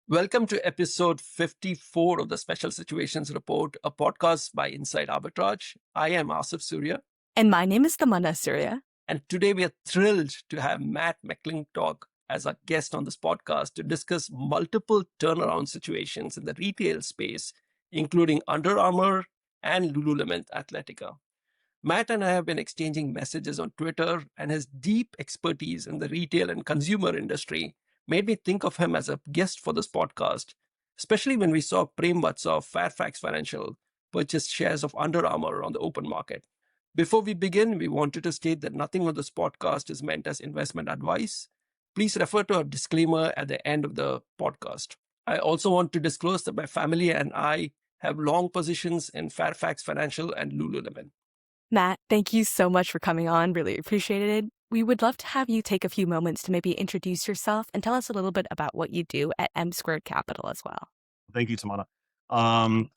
Welcome to episode 54 of the Special Situations Report, a podcast by Inside Arbitrage. I am Asif Surya, And my name is Tamanna Surya. and today we are thrilled to have Matt McClintock as our guest on this podcast to discuss multiple turnaround situations in the retail space, including Under Armour and Lululemon Athletica. Matt and I have been exchanging messages on Twitter, and his deep expertise in the retail and consumer industry made me think of him as a guest for this podcast, especially when we saw Prem Vatsa of Fairfax Financial purchase shares of Under Armour on the open market. Before we begin, we wanted to state that nothing on this podcast is meant as investment advice. Please refer to our disclaimer at the end of the podcast. I also want to disclose that my family and I have long positions in Fairfax Financial and Lululemon. Matt, thank you so much for coming on. Really appreciated it. We would love to have you take a few moments to maybe introduce yourself and tell us a little bit about what you do at M Squared Capital as well. Thank you, Tamana.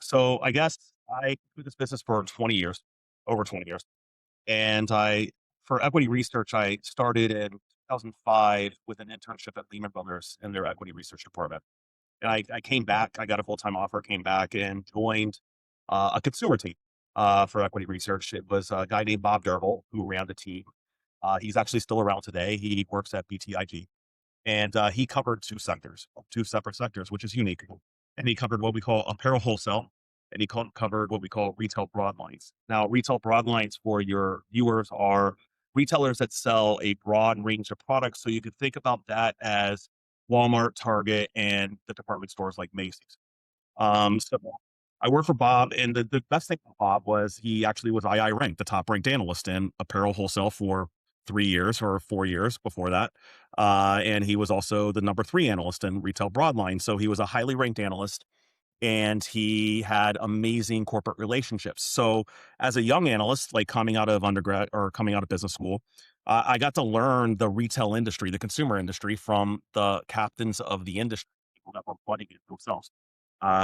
So I guess I do this business for 20 years, over 20 years. And for equity research, I started in 2005 with an internship at Lehman Brothers in their equity research department. And I came back, I got a full-time offer, came back and joined a consumer team for equity research. It was a guy named Bob Derville who ran the team. He's actually still around today. He works at BTIG. And he covered two separate sectors, which is unique. And he covered what we call apparel wholesale, and he covered what we call retail broadlines. Now, retail broadlines for your viewers are retailers that sell a broad range of products. So you could think about that as Walmart, Target, and the department stores like Macy's. So I worked for Bob, and the best thing about Bob was he actually was II ranked, the top ranked analyst in apparel wholesale for 3 years or 4 years before that. And he was also the number 3 analyst in retail broadline. So he was a highly ranked analyst and he had amazing corporate relationships. So as a young analyst, like coming out of undergrad or coming out of business school, I got to learn the retail industry, the consumer industry from the captains of the industry, people that were running it themselves.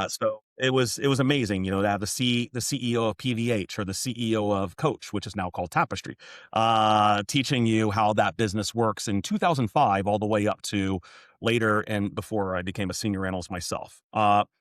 So it was amazing, to have the CEO of PVH or the CEO of Coach, which is now called Tapestry, teaching you how that business works in 2005 all the way up to later and before I became a senior analyst myself.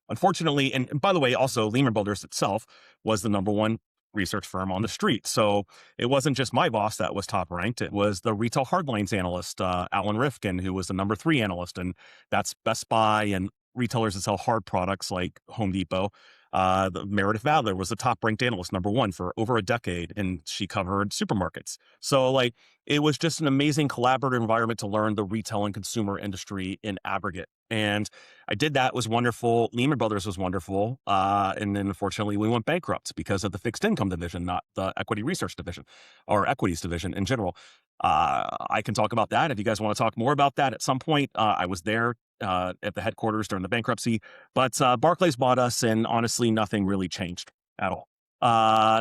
Unfortunately, and by the way, also Lehman Brothers itself was the number 1 research firm on the street. So it wasn't just my boss that was top ranked. It was the retail hardlines analyst, Alan Rifkin, who was the number 3 analyst. And that's Best Buy and retailers that sell hard products like Home Depot. The Meredith Badler was the top ranked analyst, number 1 for over a decade, and she covered supermarkets. So it was just an amazing collaborative environment to learn the retail and consumer industry in aggregate. And I did that. It was wonderful. Lehman Brothers was wonderful. And then unfortunately we went bankrupt because of the fixed income division, not the equity research division or equities division in general. I can talk about that if you guys want to talk more about that at some point. I was there at the headquarters during the bankruptcy, but Barclays bought us, and honestly, nothing really changed at all.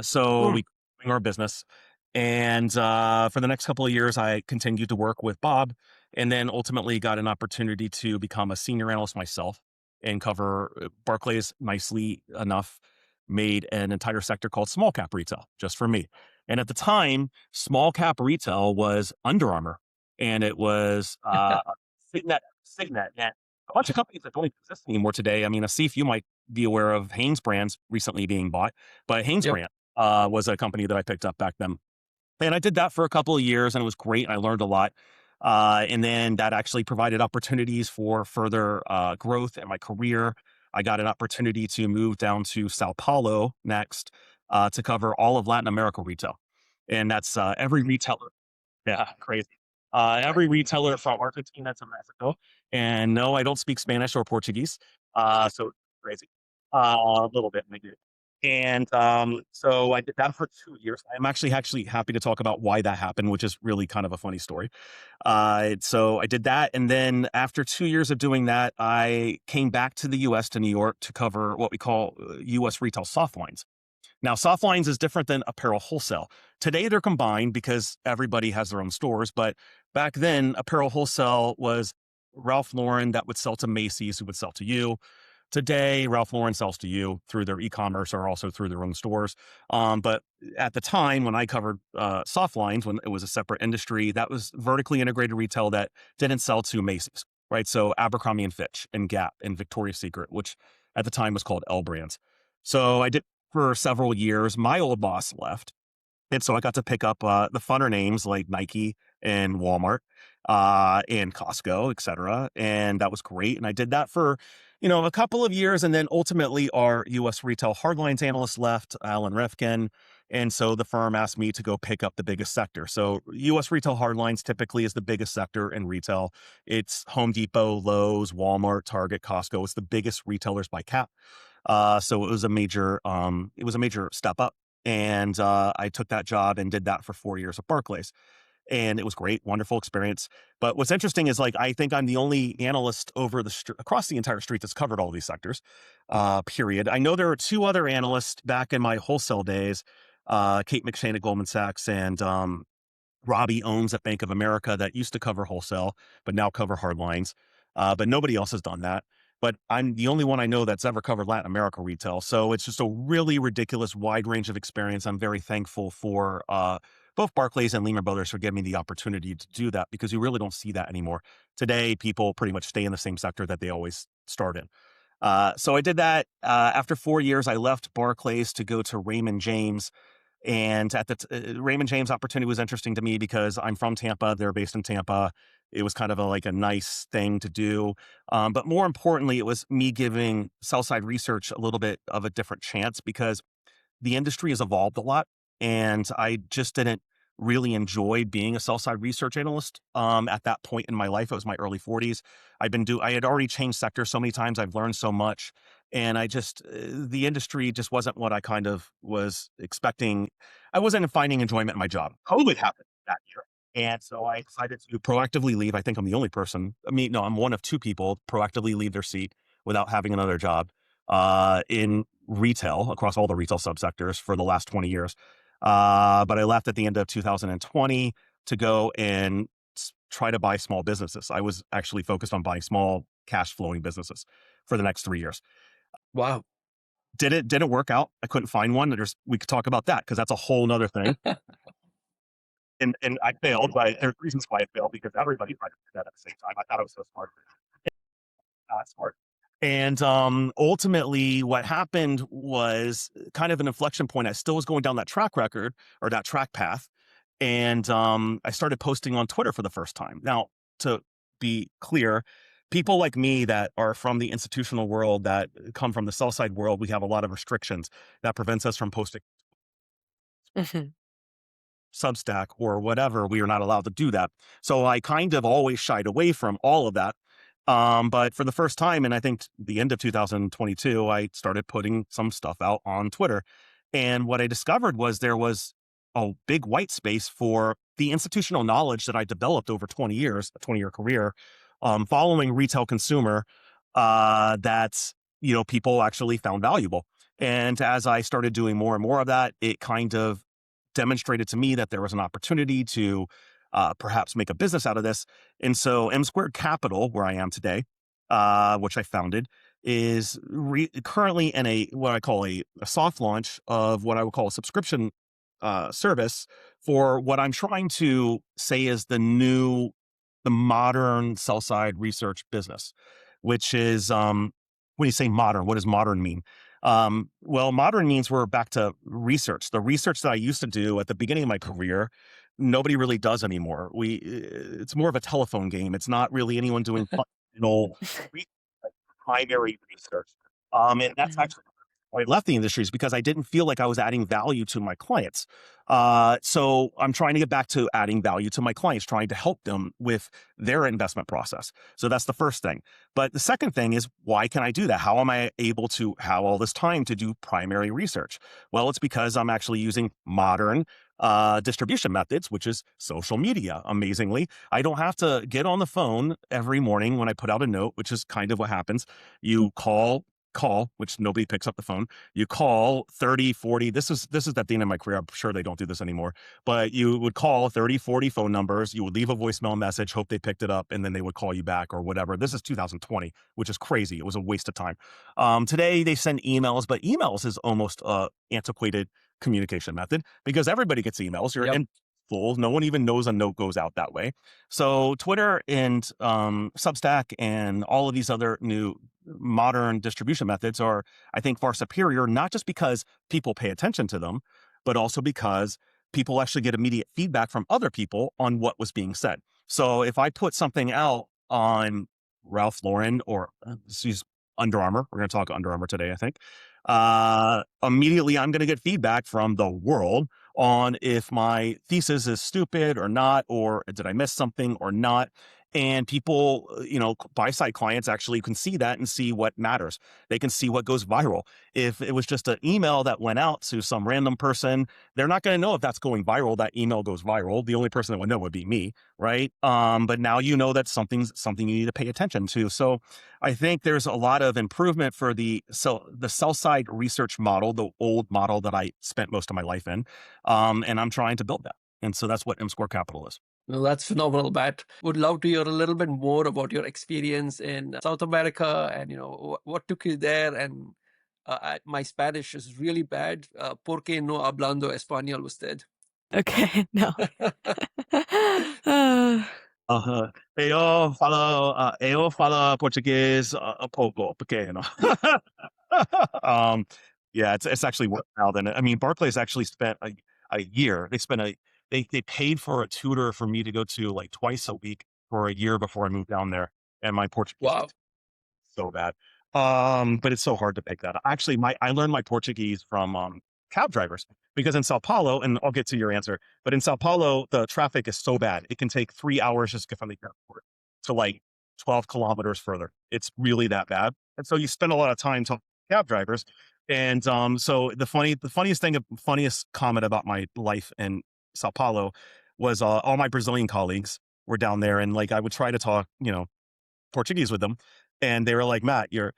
So we doing our business, and for the next couple of years, I continued to work with Bob, and then ultimately got an opportunity to become a senior analyst myself and cover Barclays. Nicely enough, made an entire sector called small cap retail just for me. And at the time, small cap retail was Under Armour, and it was Signet, and a bunch of companies that don't exist anymore today. I mean, Asif, you might be aware of Hanes Brands recently being bought, but Hanes Brand was a company that I picked up back then. And I did that for a couple of years, and it was great. I learned a lot. And then that actually provided opportunities for further growth in my career. I got an opportunity to move down to Sao Paulo next to cover all of Latin America retail. And that's every retailer. Yeah, crazy. Every retailer from Argentina to Mexico. And no, I don't speak Spanish or Portuguese. So crazy. A little bit, maybe. And so I did that for 2 years. I'm actually happy to talk about why that happened, which is really kind of a funny story. So I did that. And then after 2 years of doing that, I came back to the US, to New York, to cover what we call US retail soft lines. Now, soft lines is different than apparel wholesale. Today, they're combined because everybody has their own stores. But back then, apparel wholesale was Ralph Lauren that would sell to Macy's, who would sell to you. Today, Ralph Lauren sells to you through their e-commerce or also through their own stores. But at the time when I covered soft lines, when it was a separate industry, that was vertically integrated retail that didn't sell to Macy's. right? So Abercrombie and Fitch and Gap and Victoria's Secret, which at the time was called L Brands. So I did for several years. My old boss left. And so I got to pick up the funner names like Nike and Walmart and Costco, et cetera. And that was great. And I did that for, a couple of years. And then ultimately our US retail hardlines analyst left, Alan Rifkin. And so the firm asked me to go pick up the biggest sector. So US retail hardlines typically is the biggest sector in retail. It's Home Depot, Lowe's, Walmart, Target, Costco. It's the biggest retailers by cap. So it was a major step up. And I took that job and did that for 4 years at Barclays. And it was great, wonderful experience. But what's interesting is I think I'm the only analyst across the entire street that's covered all these sectors, period. I know there are two other analysts back in my wholesale days, Kate McShane at Goldman Sachs and Robbie Ohms at Bank of America that used to cover wholesale, but now cover hardlines. But nobody else has done that. But I'm the only one I know that's ever covered Latin America retail. So it's just a really ridiculous wide range of experience. I'm very thankful for both Barclays and Lehman Brothers for giving me the opportunity to do that, because you really don't see that anymore. Today, people pretty much stay in the same sector that they always start in. So I did that. After 4 years, I left Barclays to go to Raymond James. And at the Raymond James opportunity was interesting to me because I'm from Tampa. They're based in Tampa. It was kind of a nice thing to do. But more importantly, it was me giving sell-side research a little bit of a different chance, because the industry has evolved a lot. And I just didn't really enjoy being a sell-side research analyst at that point in my life. It was my early 40s. I had already changed sectors so many times. I've learned so much. And the industry just wasn't what I kind of was expecting. I wasn't finding enjoyment in my job. COVID happened that year. And so I decided to proactively leave. I think I'm the only person. No, I'm one of two people proactively leave their seat without having another job in retail across all the retail subsectors for the last 20 years. But I left at the end of 2020 to go and try to buy small businesses. I was actually focused on buying small cash flowing businesses for the next 3 years. Wow. Didn't work out. I couldn't find one. We could talk about that because that's a whole nother thing. And I failed, but there's reasons why I failed, because everybody tried to do that at the same time. I thought I was so smart. Not smart. And ultimately, what happened was kind of an inflection point. I still was going down that track record or that track path. And I started posting on Twitter for the first time. Now, to be clear, people like me that are from the institutional world, that come from the sell side world, we have a lot of restrictions that prevents us from posting Mhm. Substack or whatever. We are not allowed to do that. So I kind of always shied away from all of that. But for the first time, and I think the end of 2022, I started putting some stuff out on Twitter. And what I discovered was there was a big white space for the institutional knowledge that I developed over 20 years, a 20-year career, following retail consumer, that, people actually found valuable. And as I started doing more and more of that, it kind of demonstrated to me that there was an opportunity to perhaps make a business out of this. And so M Squared Capital, where I am today, which I founded, is currently in what I call a soft launch of what I would call a subscription service for what I'm trying to say is the modern sell-side research business, which is, when you say modern, what does modern mean? Well, modern means we're back to research. The research that I used to do at the beginning of my career, nobody really does anymore. It's more of a telephone game. It's not really anyone doing fundamental primary research. And that's Mhm. actually why I left the industry, is because I didn't feel like I was adding value to my clients. So I'm trying to get back to adding value to my clients, trying to help them with their investment process. So that's the first thing. But the second thing is, why can I do that? How am I able to have all this time to do primary research? Well, it's because I'm actually using modern distribution methods, which is social media. Amazingly, I don't have to get on the phone every morning when I put out a note, which is kind of what happens. You call, which nobody picks up the phone. You call 30, 40. This is at the end of my career. I'm sure they don't do this anymore, but you would call 30, 40 phone numbers. You would leave a voicemail message, hope they picked it up, and then they would call you back or whatever. This is 2020, which is crazy. It was a waste of time. Today they send emails, but emails is almost antiquated communication method because everybody gets emails. You're Yep. in full. No one even knows a note goes out that way. So Twitter and Substack and all of these other new modern distribution methods are, I think, far superior, not just because people pay attention to them, but also because people actually get immediate feedback from other people on what was being said. So if I put something out on Ralph Lauren or excuse Under Armour, we're going to talk Under Armour today, I think. Immediately I'm going to get feedback from the world on if my thesis is stupid or not, or did I miss something or not. And people, buy side clients actually can see that and see what matters. They can see what goes viral. If it was just an email that went out to some random person, they're not going to know if that's going viral. That email goes viral. The only person that would know would be me, right? But now you know that's something you need to pay attention to. So I think there's a lot of improvement for the sell side research model, the old model that I spent most of my life in, and I'm trying to build that. And so that's what M Square Capital is. Well, that's phenomenal, Matt. Would love to hear a little bit more about your experience in South America and, what took you there. And my Spanish is really bad. ¿Por qué no hablando español usted? Okay, no. Eu falo português a pouco, pequeno. Yeah, it's actually worked out. And I mean, Barclays actually spent a year. They paid for a tutor for me to go to like twice a week for a year before I moved down there. And my Portuguese Wow. is so bad. But it's so hard to pick that up. Actually, I learned my Portuguese from cab drivers because in Sao Paulo, and I'll get to your answer, but in Sao Paulo, the traffic is so bad. It can take 3 hours just to get from the airport to like 12 kilometers further. It's really that bad. And so you spend a lot of time talking to cab drivers. And so the funniest comment about my life in Sao Paulo was all my Brazilian colleagues were down there, and like I would try to talk, Portuguese with them, and they were like, Matt, your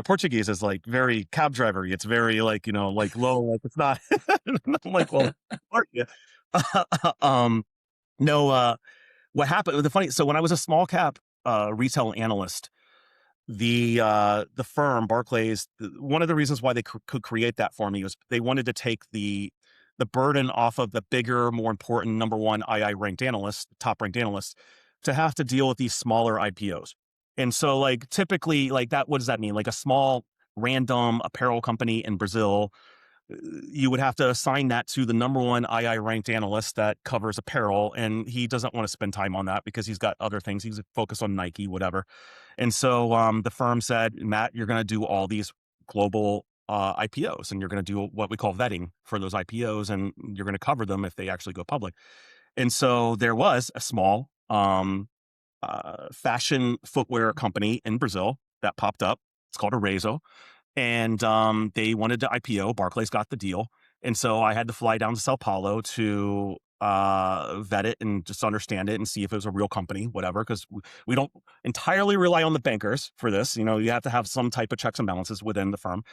Portuguese is like very cab drivery. It's very like, like low, like it's not. I'm like, well, are you? No, what happened, so when I was a small cap retail analyst, the firm Barclays, one of the reasons why they could create that for me was they wanted to take the burden off of the bigger, more important number one II ranked analysts, top ranked analysts, to have to deal with these smaller IPOs. And so like typically like that, what does that mean? Like a small random apparel company in Brazil, you would have to assign that to the number one II ranked analyst that covers apparel. And he doesn't want to spend time on that because he's got other things. He's focused on Nike, whatever. And so the firm said, Matt, you're going to do all these global IPOs, and you're going to do what we call vetting for those IPOs, and you're going to cover them if they actually go public. And so there was a small fashion footwear company in Brazil that popped up. It's called Arezzo. And they wanted to IPO. Barclays got the deal. And so I had to fly down to Sao Paulo to vet it and just understand it and see if it was a real company, whatever, because we don't entirely rely on the bankers for this. You have to have some type of checks and balances within the firm.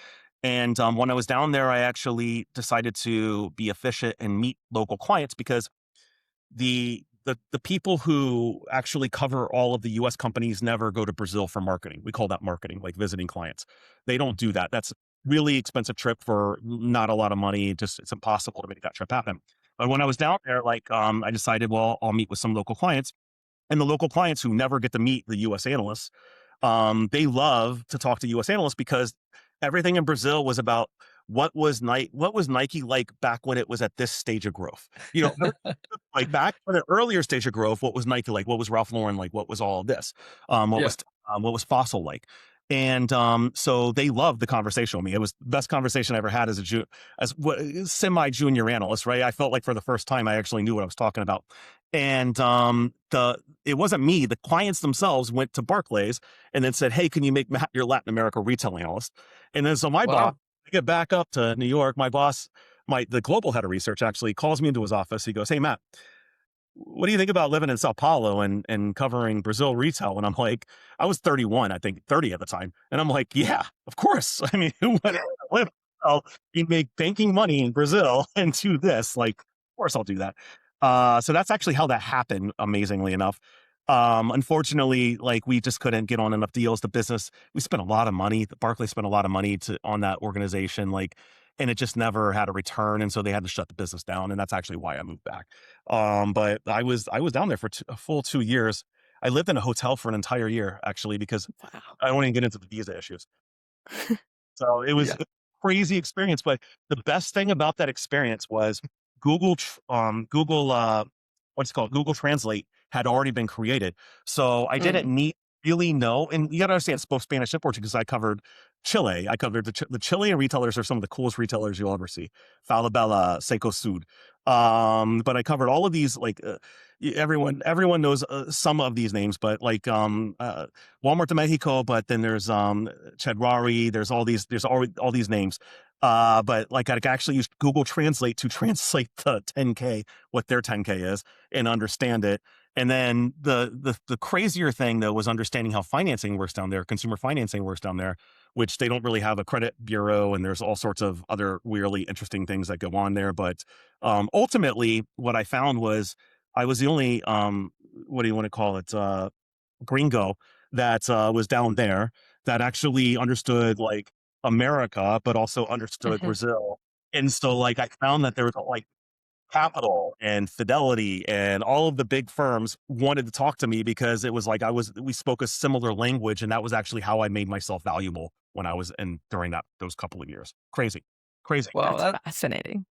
And when I was down there, I actually decided to be efficient and meet local clients because the people who actually cover all of the US companies never go to Brazil for marketing. We call that marketing, like visiting clients. They don't do that. That's a really expensive trip for not a lot of money. Just it's impossible to make that trip happen. But when I was down there, I decided, well, I'll meet with some local clients. And the local clients who never get to meet the US analysts, they love to talk to US analysts because everything in Brazil was about what was Nike like back when it was at this stage of growth? Like back when an earlier stage of growth, what was Nike like? What was Ralph Lauren like? What was all of this? What was Fossil like? And so they loved the conversation with me. It was the best conversation I ever had as semi-junior analyst, right? I felt like for the first time I actually knew what I was talking about. And it wasn't me. The clients themselves went to Barclays and then said, hey, can you make Matt your Latin America retail analyst? And then so my boss, I get back up to New York, my boss, the global head of research actually calls me into his office. He goes, hey, Matt, what do you think about living in Sao Paulo and covering Brazil retail? And I'm like, I was 31, I think 30 at the time. And I'm like, yeah, of course. I mean, who wouldn't live? You make banking money in Brazil and do this. Like, of course I'll do that. So that's actually how that happened, amazingly enough. Unfortunately, like we just couldn't get on enough deals. The business, we spent a lot of money. Barclays spent a lot of money on that organization, like, and it just never had a return. And so they had to shut the business down. And that's actually why I moved back. But I was down there for a full 2 years. I lived in a hotel for an entire year, actually, because Wow. I don't even get into the visa issues. So it was Yeah. a crazy experience, but the best thing about that experience was Google, what's it called? Google Translate had already been created. So I didn't Mm. need really know. And you got to understand, both Spanish and Portuguese. I covered Chile. I covered the Chilean retailers are some of the coolest retailers you'll ever see. Falabella, Seco Sud. But I covered all of these, like, everyone knows some of these names, but like, Walmart de Mexico, but then there's Chedraui, there's all these names. But like I actually used Google Translate to translate the 10K, what their 10K is, and understand it. And then the crazier thing though was understanding how financing works down there, consumer financing works down there, which they don't really have a credit bureau, and there's all sorts of other weirdly interesting things that go on there. But ultimately, what I found was I was the only what do you want to call it, gringo that was down there that actually understood like America, but also understood Mhm. Brazil. And so like I found that there was like Capital and Fidelity and all of the big firms wanted to talk to me because it was like we spoke a similar language, and that was actually how I made myself valuable when I was in during those couple of years. Crazy, crazy. Wow, That's that's fascinating.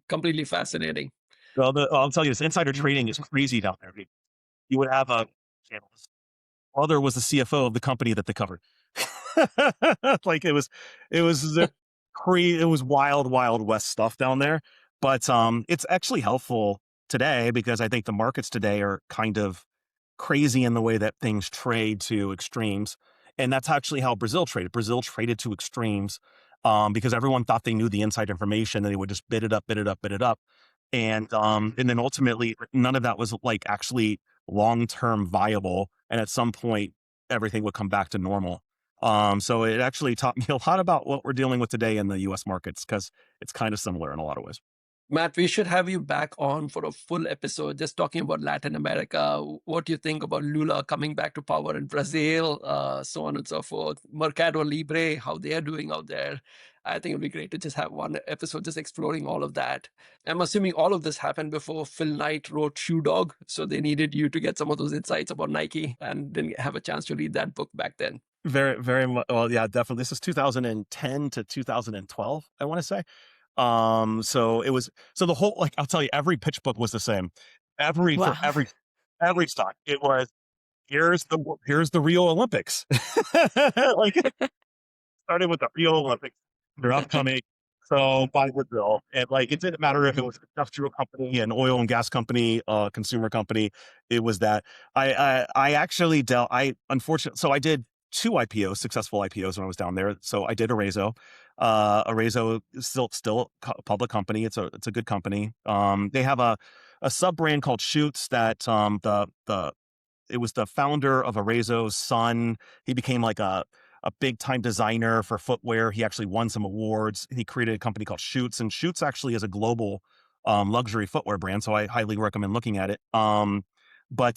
completely fascinating. Well, I'll tell you this: insider trading is crazy down there. You would have a channel. Father was the CFO of the company that they covered. Like it was it was wild west stuff down there. But it's actually helpful today because I think the markets today are kind of crazy in the way that things trade to extremes. And that's actually how Brazil traded. Brazil traded to extremes because everyone thought they knew the inside information and they would just bid it up, bid it up, bid it up. And then ultimately none of that was like actually long-term viable. And at some point, everything would come back to normal. So it actually taught me a lot about what we're dealing with today in the US markets because it's kind of similar in a lot of ways. Matt, we should have you back on for a full episode just talking about Latin America. What do you think about Lula coming back to power in Brazil, so on and so forth? Mercado Libre, how they are doing out there. I think it'd be great to just have one episode just exploring all of that. I'm assuming all of this happened before Phil Knight wrote Shoe Dog, so they needed you to get some of those insights about Nike and didn't have a chance to read that book back then. Very, very much. Well, yeah, definitely. This is 2010 to 2012, I want to say. So it was, so the whole, like, I'll tell you, every pitch book was the same. For Wow. every stock, it was, here's the Rio Olympics. Like, started with the Rio Olympics. They're upcoming. So buy Brazil. And like, it didn't matter if it was an industrial company, an oil and gas company, consumer company. It was that I actually unfortunately, so I did two IPOs, successful IPOs when I was down there. So I did Arezzo. Arezzo is still a public company. It's a good company. They have a sub brand called Shoots that, it was the founder of Arezzo's son. He became like a big time designer for footwear. He actually won some awards. He created a company called Shoots, and Shoots actually is a global luxury footwear brand. So I highly recommend looking at it. But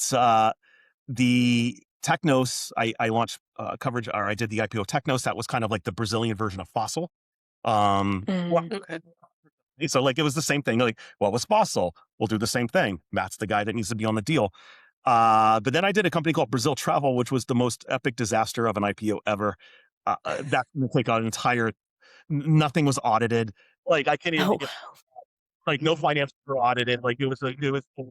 the Technos, I launched coverage, or I did the IPO of Technos. That was kind of like the Brazilian version of Fossil. Mm. Okay. So like it was the same thing. Like, what was Fossil? We'll do the same thing. Matt's the guy that needs to be on the deal. But then I did a company called Brazil Travel, which was the most epic disaster of an IPO ever. That like an entire, nothing was audited. Like I can't even Oh, get, like no finance were audited. Like it was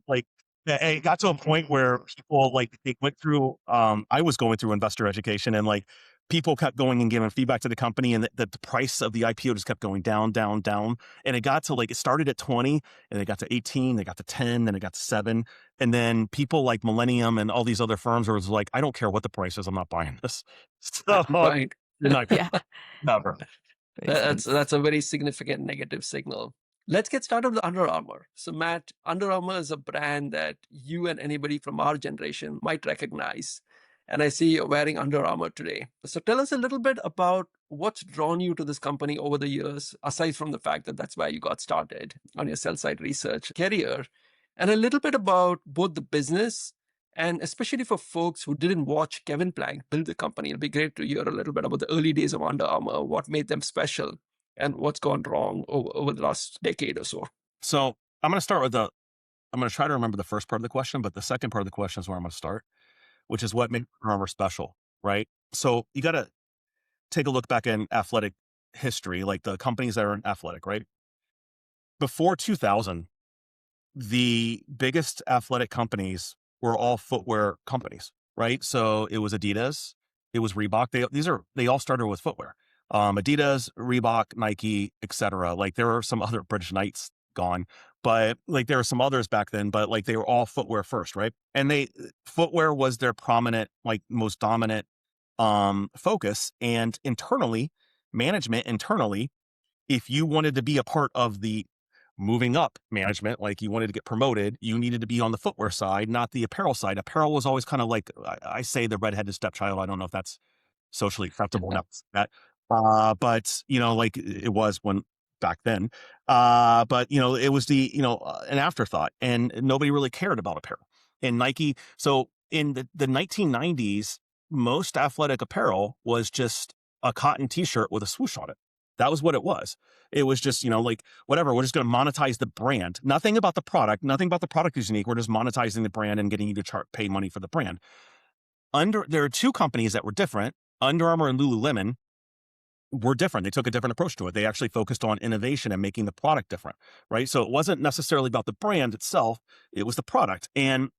like, it got to a point where people like they went through. I was going through investor education, and like people kept going and giving feedback to the company, and the price of the IPO just kept going down, down, down. And it got to like, it started at 20, and it got to 18, it got to 10, then it got to 7. And then people like Millennium and all these other firms were like, I don't care what the price is, I'm not buying this. So Right. you're not yeah. never. Makes sense. That's a very significant negative signal. Let's get started with Under Armour. So, Matt, Under Armour is a brand that you and anybody from our generation might recognize. And I see you're wearing Under Armour today. So, tell us a little bit about what's drawn you to this company over the years, aside from the fact that that's where you got started on your sell side research career, and a little bit about both the business And especially for folks who didn't watch Kevin Plank build the company, it'll be great to hear a little bit about the early days of Under Armour, what made them special, and what's gone wrong over the last decade or so. So I'm going to start with I'm going to try to remember the first part of the question, but the second part of the question is where I'm going to start, which is what made Under Armour special, right? So you got to take a look back in athletic history, like the companies that are in athletic, right? Before 2000, the biggest athletic companies were all footwear companies, right? So it was Adidas, it was Reebok. They all started with footwear. Adidas, Reebok, Nike, etc. Like there were some other British Knights gone, but like there were some others back then, but like they were all footwear first, right? And footwear was their prominent, like most dominant focus. And management internally, if you wanted to be a part of the moving up management, like you wanted to get promoted, you needed to be on the footwear side, not the apparel side. Apparel was always kind of like, I say the redheaded stepchild. I don't know if that's socially acceptable enough. But like it was when back then. But it was an afterthought, and nobody really cared about apparel. And Nike, so in the 1990s, most athletic apparel was just a cotton t-shirt with a swoosh on it. That was what it was. It was just, like whatever, we're just going to monetize the brand. Nothing about the product is unique. We're just monetizing the brand and getting you to pay money for the brand. There are two companies that were different. Under Armour and Lululemon were different. They took a different approach to it. They actually focused on innovation and making the product different, right? So it wasn't necessarily about the brand itself. It was the product. And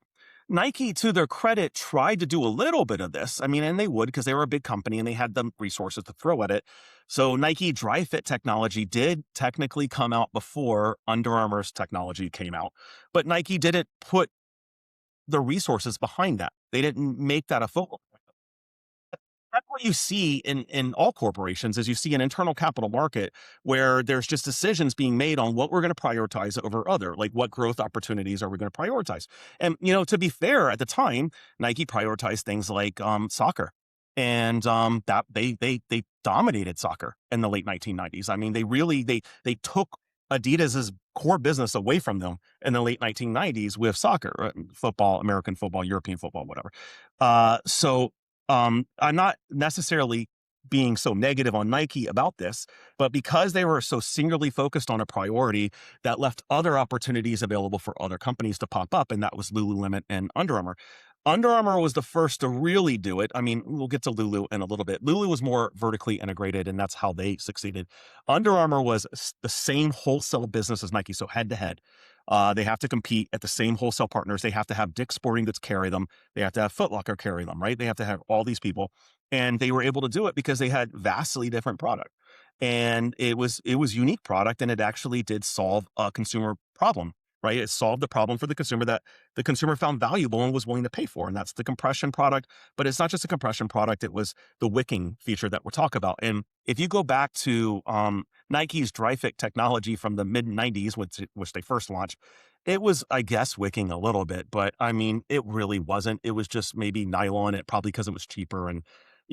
Nike, to their credit, tried to do a little bit of this. I mean, and they would because they were a big company and they had the resources to throw at it. So Nike dry fit technology did technically come out before Under Armour's technology came out. But Nike didn't put the resources behind that. They didn't make that a focal. That's what you see in all corporations is you see an internal capital market where there's just decisions being made on what we're going to prioritize over other, like what growth opportunities are we going to prioritize? And, to be fair, at the time, Nike prioritized things like soccer. And that they dominated soccer in the late 1990s. I mean, they took Adidas's core business away from them in the late 1990s with soccer, football, American football, European football, whatever. I'm not necessarily being so negative on Nike about this, but because they were so singularly focused on a priority, that left other opportunities available for other companies to pop up, and that was Lululemon and Under Armour. Under Armour was the first to really do it. I mean, we'll get to Lulu in a little bit. Lulu was more vertically integrated, and that's how they succeeded. Under Armour was the same wholesale business as Nike, so head to head. They have to compete at the same wholesale partners. They have to have Dick's Sporting Goods carry them. They have to have Foot Locker carry them, right? They have to have all these people. And they were able to do it because they had vastly different product. And it was unique product, and it actually did solve a consumer problem, right? It solved the problem for the consumer that the consumer found valuable and was willing to pay for. And that's the compression product. But it's not just a compression product. It was the wicking feature that we'll talk about. And if you go back to Nike's dry fit technology from the mid 90s, which they first launched, it was, I guess, wicking a little bit, but I mean, it really wasn't. It was just maybe nylon, probably because it was cheaper. And,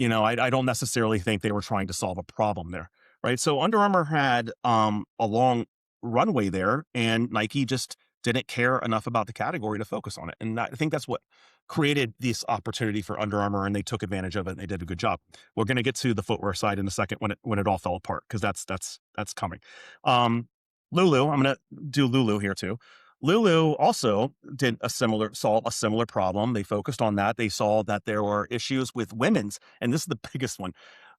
I don't necessarily think they were trying to solve a problem there, right? So Under Armour had a long runway there, and Nike just didn't care enough about the category to focus on it. And I think that's what created this opportunity for Under Armour, and they took advantage of it, and they did a good job. We're going to get to the footwear side in a second when it all fell apart, because that's coming. Lulu, I'm going to do Lulu here too. Lulu also solved a similar problem. They focused on that. They saw that there were issues with women's, and this is the biggest one.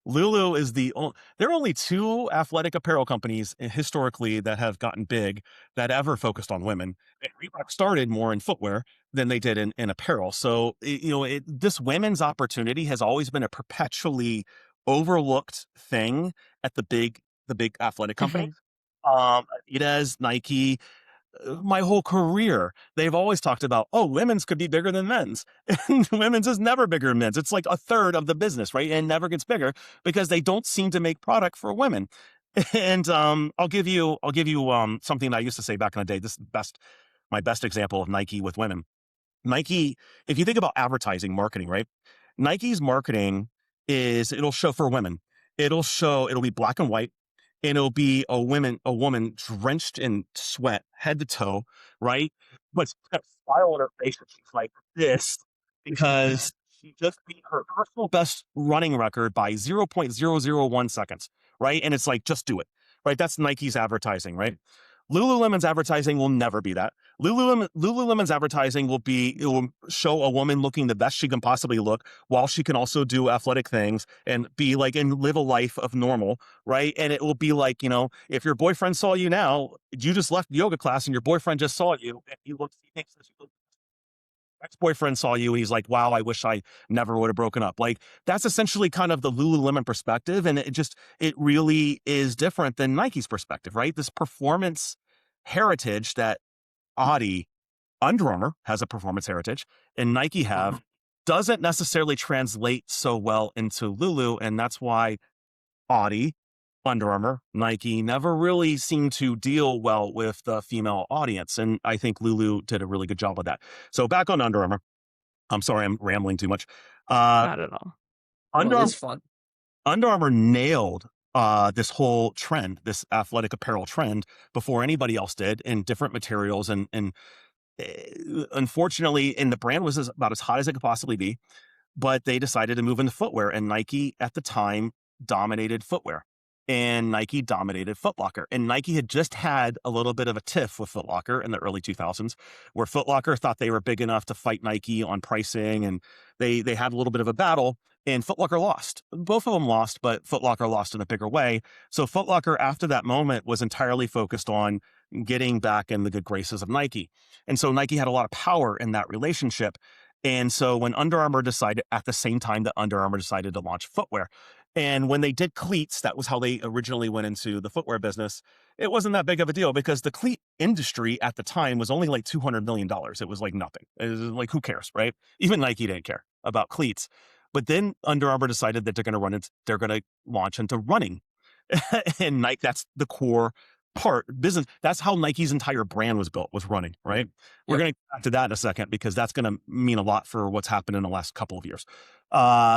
Lulu is there are only two athletic apparel companies historically that have gotten big that ever focused on women. And Reebok started more in footwear than they did in apparel. So, this women's opportunity has always been a perpetually overlooked thing at the big athletic companies. Adidas, Nike, my whole career, they've always talked about, women's could be bigger than men's. And women's is never bigger than men's. It's like a third of the business, right? And never gets bigger because they don't seem to make product for women. And I'll give you something that I used to say back in the day. This is my best example of Nike with women. Nike, if you think about advertising, marketing, right? Nike's marketing it'll show for women. It'll be black and white. And it'll be a woman drenched in sweat, head to toe, right? But she's got a smile on her face, and she's like this, because she just beat her personal best running record by 0.001 seconds, right? And it's like, just do it, right? That's Nike's advertising, right? Lululemon's advertising will never be that. Lululemon's advertising it will show a woman looking the best she can possibly look while she can also do athletic things and be like, and live a life of normal, right? And it will be like, if your boyfriend saw you now, you just left yoga class and your boyfriend just saw you and he thinks that you look, ex-boyfriend saw you and he's like, wow, I wish I never would have broken up. Like, that's essentially kind of the Lululemon perspective. And it really is different than Nike's perspective, right? This performance heritage that Under Armour has a performance heritage and Nike have doesn't necessarily translate so well into Lulu. And that's why Under Armour, Nike never really seemed to deal well with the female audience. And I think Lulu did a really good job of that. So back on Under Armour. I'm sorry, I'm rambling too much. Not at all. Under Armour nailed this whole trend, this athletic apparel trend, before anybody else did, in different materials. And unfortunately, the brand was about as hot as it could possibly be, but they decided to move into footwear. And Nike at the time dominated footwear. And Nike dominated Foot Locker. And Nike had just had a little bit of a tiff with Foot Locker in the early 2000s, where Foot Locker thought they were big enough to fight Nike on pricing, and they had a little bit of a battle, and Foot Locker lost. Both of them lost, but Foot Locker lost in a bigger way. So Foot Locker, after that moment, was entirely focused on getting back in the good graces of Nike. And so Nike had a lot of power in that relationship. And so when Under Armour decided, at the same time that Under Armour decided to launch footwear, and when they did cleats, that was how they originally went into the footwear business. It wasn't that big of a deal because the cleat industry at the time was only like $200 million. It was like nothing. It was like, who cares, right? Even Nike didn't care about cleats. But then Under Armour decided that they're going to launch into running. And Nike, that's the core business. That's how Nike's entire brand was built, was running, right? We're going to get back to that in a second because that's going to mean a lot for what's happened in the last couple of years.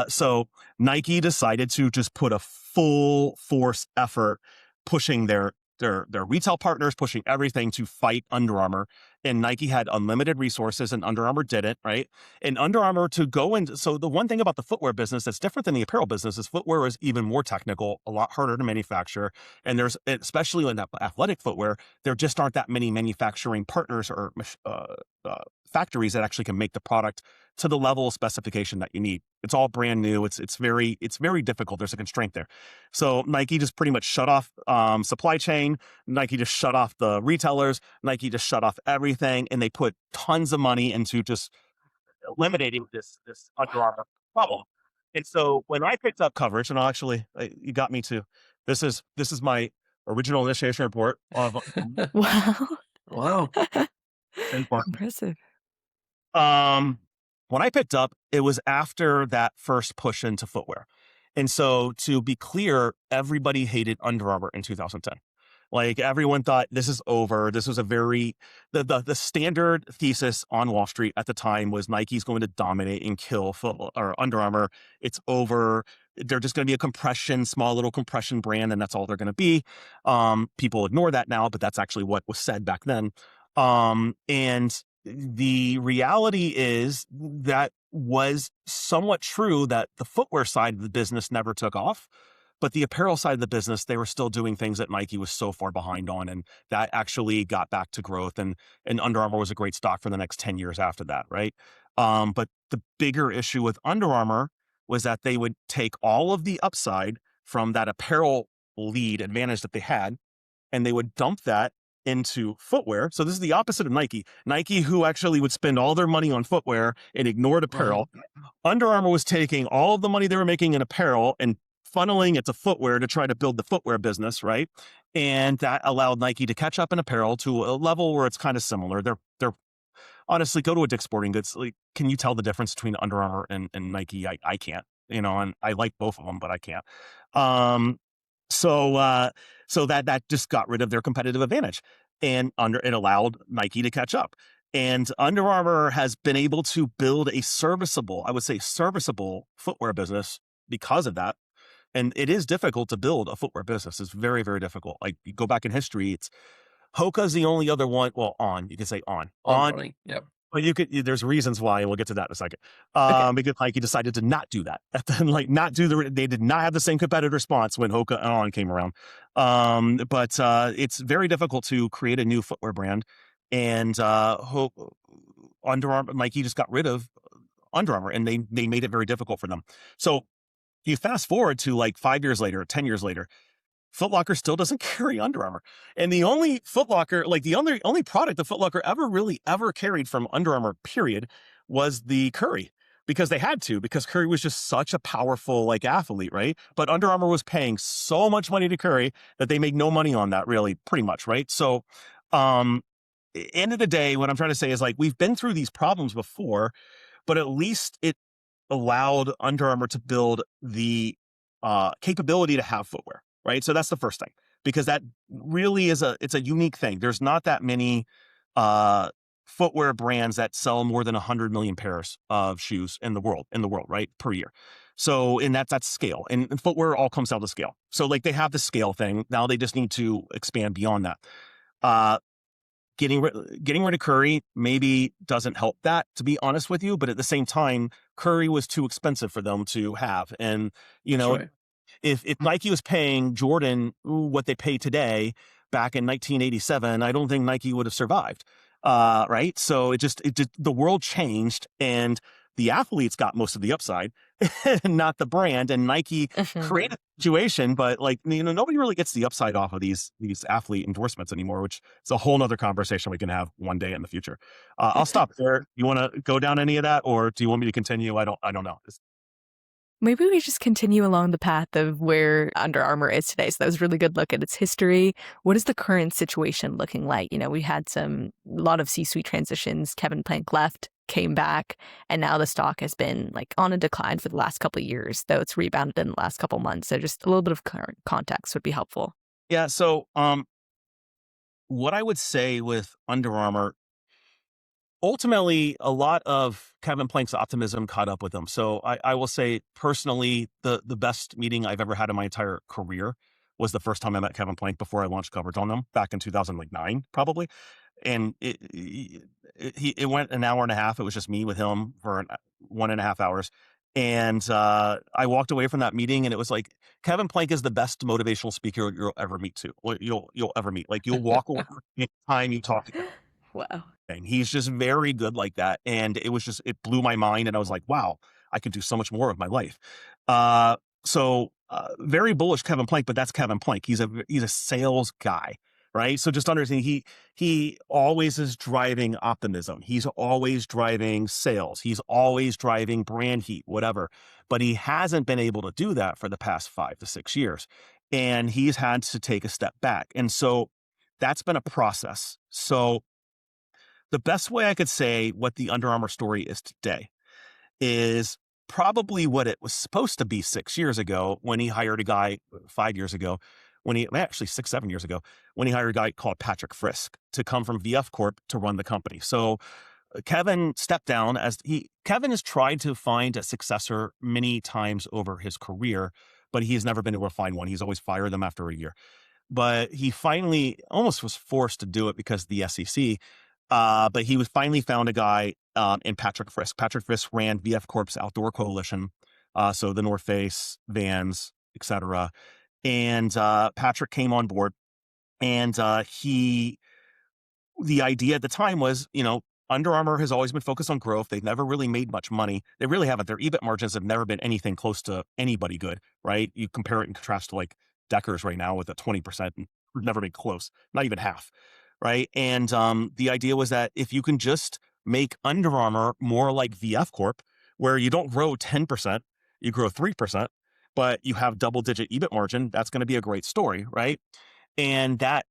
So Nike decided to just put a full force effort pushing their retail partners, pushing everything to fight Under Armour. And Nike had unlimited resources and Under Armour didn't, right? And Under Armour to go in. So the one thing about the footwear business that's different than the apparel business is footwear is even more technical, a lot harder to manufacture. And there's, especially in that athletic footwear, there just aren't that many manufacturing partners or factories that actually can make the product to the level of specification that you need. It's all brand new. It's very difficult. There's a constraint there. So Nike just pretty much shut off supply chain. Nike just shut off the retailers. Nike just shut off everything, and they put tons of money into just eliminating this Under Armour problem. And so when I picked up coverage, and you got me to, this is my original initiation report of Wow. Impressive. When I picked up, it was after that first push into footwear. And so to be clear, everybody hated Under Armour in 2010. Like, everyone thought this is over. This was the standard thesis on Wall Street at the time was Nike's going to dominate and kill Under Armour. It's over. They're just going to be a small little compression brand, and that's all they're going to be. People ignore that now, but that's actually what was said back then. And the reality is that was somewhat true, that the footwear side of the business never took off, but the apparel side of the business, they were still doing things that Nike was so far behind on, and that actually got back to growth. And Under Armour was a great stock for the next 10 years after that, right? But the bigger issue with Under Armour was that they would take all of the upside from that apparel lead advantage that they had, and they would dump that into footwear. So this is the opposite of Nike. Nike, who actually would spend all their money on footwear and ignored apparel. Under Armour was taking all of the money they were making in apparel and funneling it to footwear to try to build the footwear business, right? And that allowed Nike to catch up in apparel to a level where it's kind of similar. They're honestly, go to a Dick's Sporting Goods. Like, can you tell the difference between Under Armour and Nike? I can't, and I like both of them, but I can't. So that just got rid of their competitive advantage, and it allowed Nike to catch up. And Under Armour has been able to build a serviceable footwear business because of that. And it is difficult to build a footwear business. It's very, very difficult. Like, you go back in history, it's Hoka's the only other one. Well, you can say On. Running. Yep. Well, there's reasons why, and we'll get to that in a second. Okay. Because Nike decided to not do that. Like not do they did not have the same competitive response when Hoka and On came around. But it's very difficult to create a new footwear brand. And Under Armour, Nike just got rid of Under Armour, and they made it very difficult for them. So you fast forward to like 5 years later, 10 years later, Foot Locker still doesn't carry Under Armour. And the only Foot Locker, like the only product that Foot Locker ever carried from Under Armour, period, was the Curry. Because they had to, because Curry was just such a powerful like athlete, right? But Under Armour was paying so much money to Curry that they made no money on that, really, pretty much, right? So end of the day, what I'm trying to say is like we've been through these problems before, but at least it allowed Under Armour to build the capability to have footwear, right? So that's the first thing, because that really it's a unique thing. There's not that many footwear brands that sell more than 100 million pairs of shoes in the world, right, per year. So, and that's scale, and footwear all comes down to scale. So like they have the scale thing. Now they just need to expand beyond that. Getting rid of Curry maybe doesn't help that, to be honest with you. But at the same time, Curry was too expensive for them to have. And, Sure. if Nike was paying Jordan what they pay today back in 1987, I don't think Nike would have survived. Right. So the world changed, and the athletes got most of the upside, not the brand. And Nike created a situation, but like, nobody really gets the upside off of these athlete endorsements anymore, which is a whole nother conversation we can have one day in the future. I'll stop there. You want to go down any of that, or do you want me to continue? I don't know. Maybe we just continue along the path of where Under Armour is today. So that was a really good look at its history. What is the current situation looking like? We had a lot of C-suite transitions. Kevin Plank left, came back, and now the stock has been like on a decline for the last couple of years, though it's rebounded in the last couple of months. So just a little bit of current context would be helpful. Yeah. So, what I would say with Under Armour, ultimately, a lot of Kevin Plank's optimism caught up with him. So I will say personally, the best meeting I've ever had in my entire career was the first time I met Kevin Plank before I launched coverage on them back in 2009, probably. And it went an hour and a half. It was just me with him for 1.5 hours. And I walked away from that meeting, and it was like, Kevin Plank is the best motivational speaker you'll ever meet you'll ever meet. Like, you'll walk away anytime you talk to him. Wow. He's just very good like that. And it blew my mind. And I was like, wow, I could do so much more of my life. Very bullish Kevin Plank, but that's Kevin Plank. He's a sales guy, right? So just understand, he always is driving optimism. He's always driving sales. He's always driving brand heat, whatever. But he hasn't been able to do that for the past 5 to 6 years. And he's had to take a step back. And so that's been a process. So the best way I could say what the Under Armour story is today is probably what it was supposed to be 6 years ago when he hired a guy, 5 years ago, actually 6, 7 years ago, when he hired a guy called Patrick Frisk to come from VF Corp to run the company. So Kevin stepped down Kevin has tried to find a successor many times over his career, but he's never been able to find one. He's always fired them after a year. But he finally almost was forced to do it because of the SEC. But he finally found a guy in Patrick Frisk. Patrick Frisk ran VF Corp's outdoor coalition, so the North Face, Vans, etc. And Patrick came on board, and the idea at the time was, Under Armour has always been focused on growth. They've never really made much money. They really haven't. Their EBIT margins have never been anything close to anybody good, right? You compare it and contrast to like Deckers right now with a 20%, and never been close, not even half. Right. And the idea was that if you can just make Under Armour more like VF Corp, where you don't grow 10%, you grow 3%, but you have double-digit EBIT margin, that's going to be a great story. Right. And that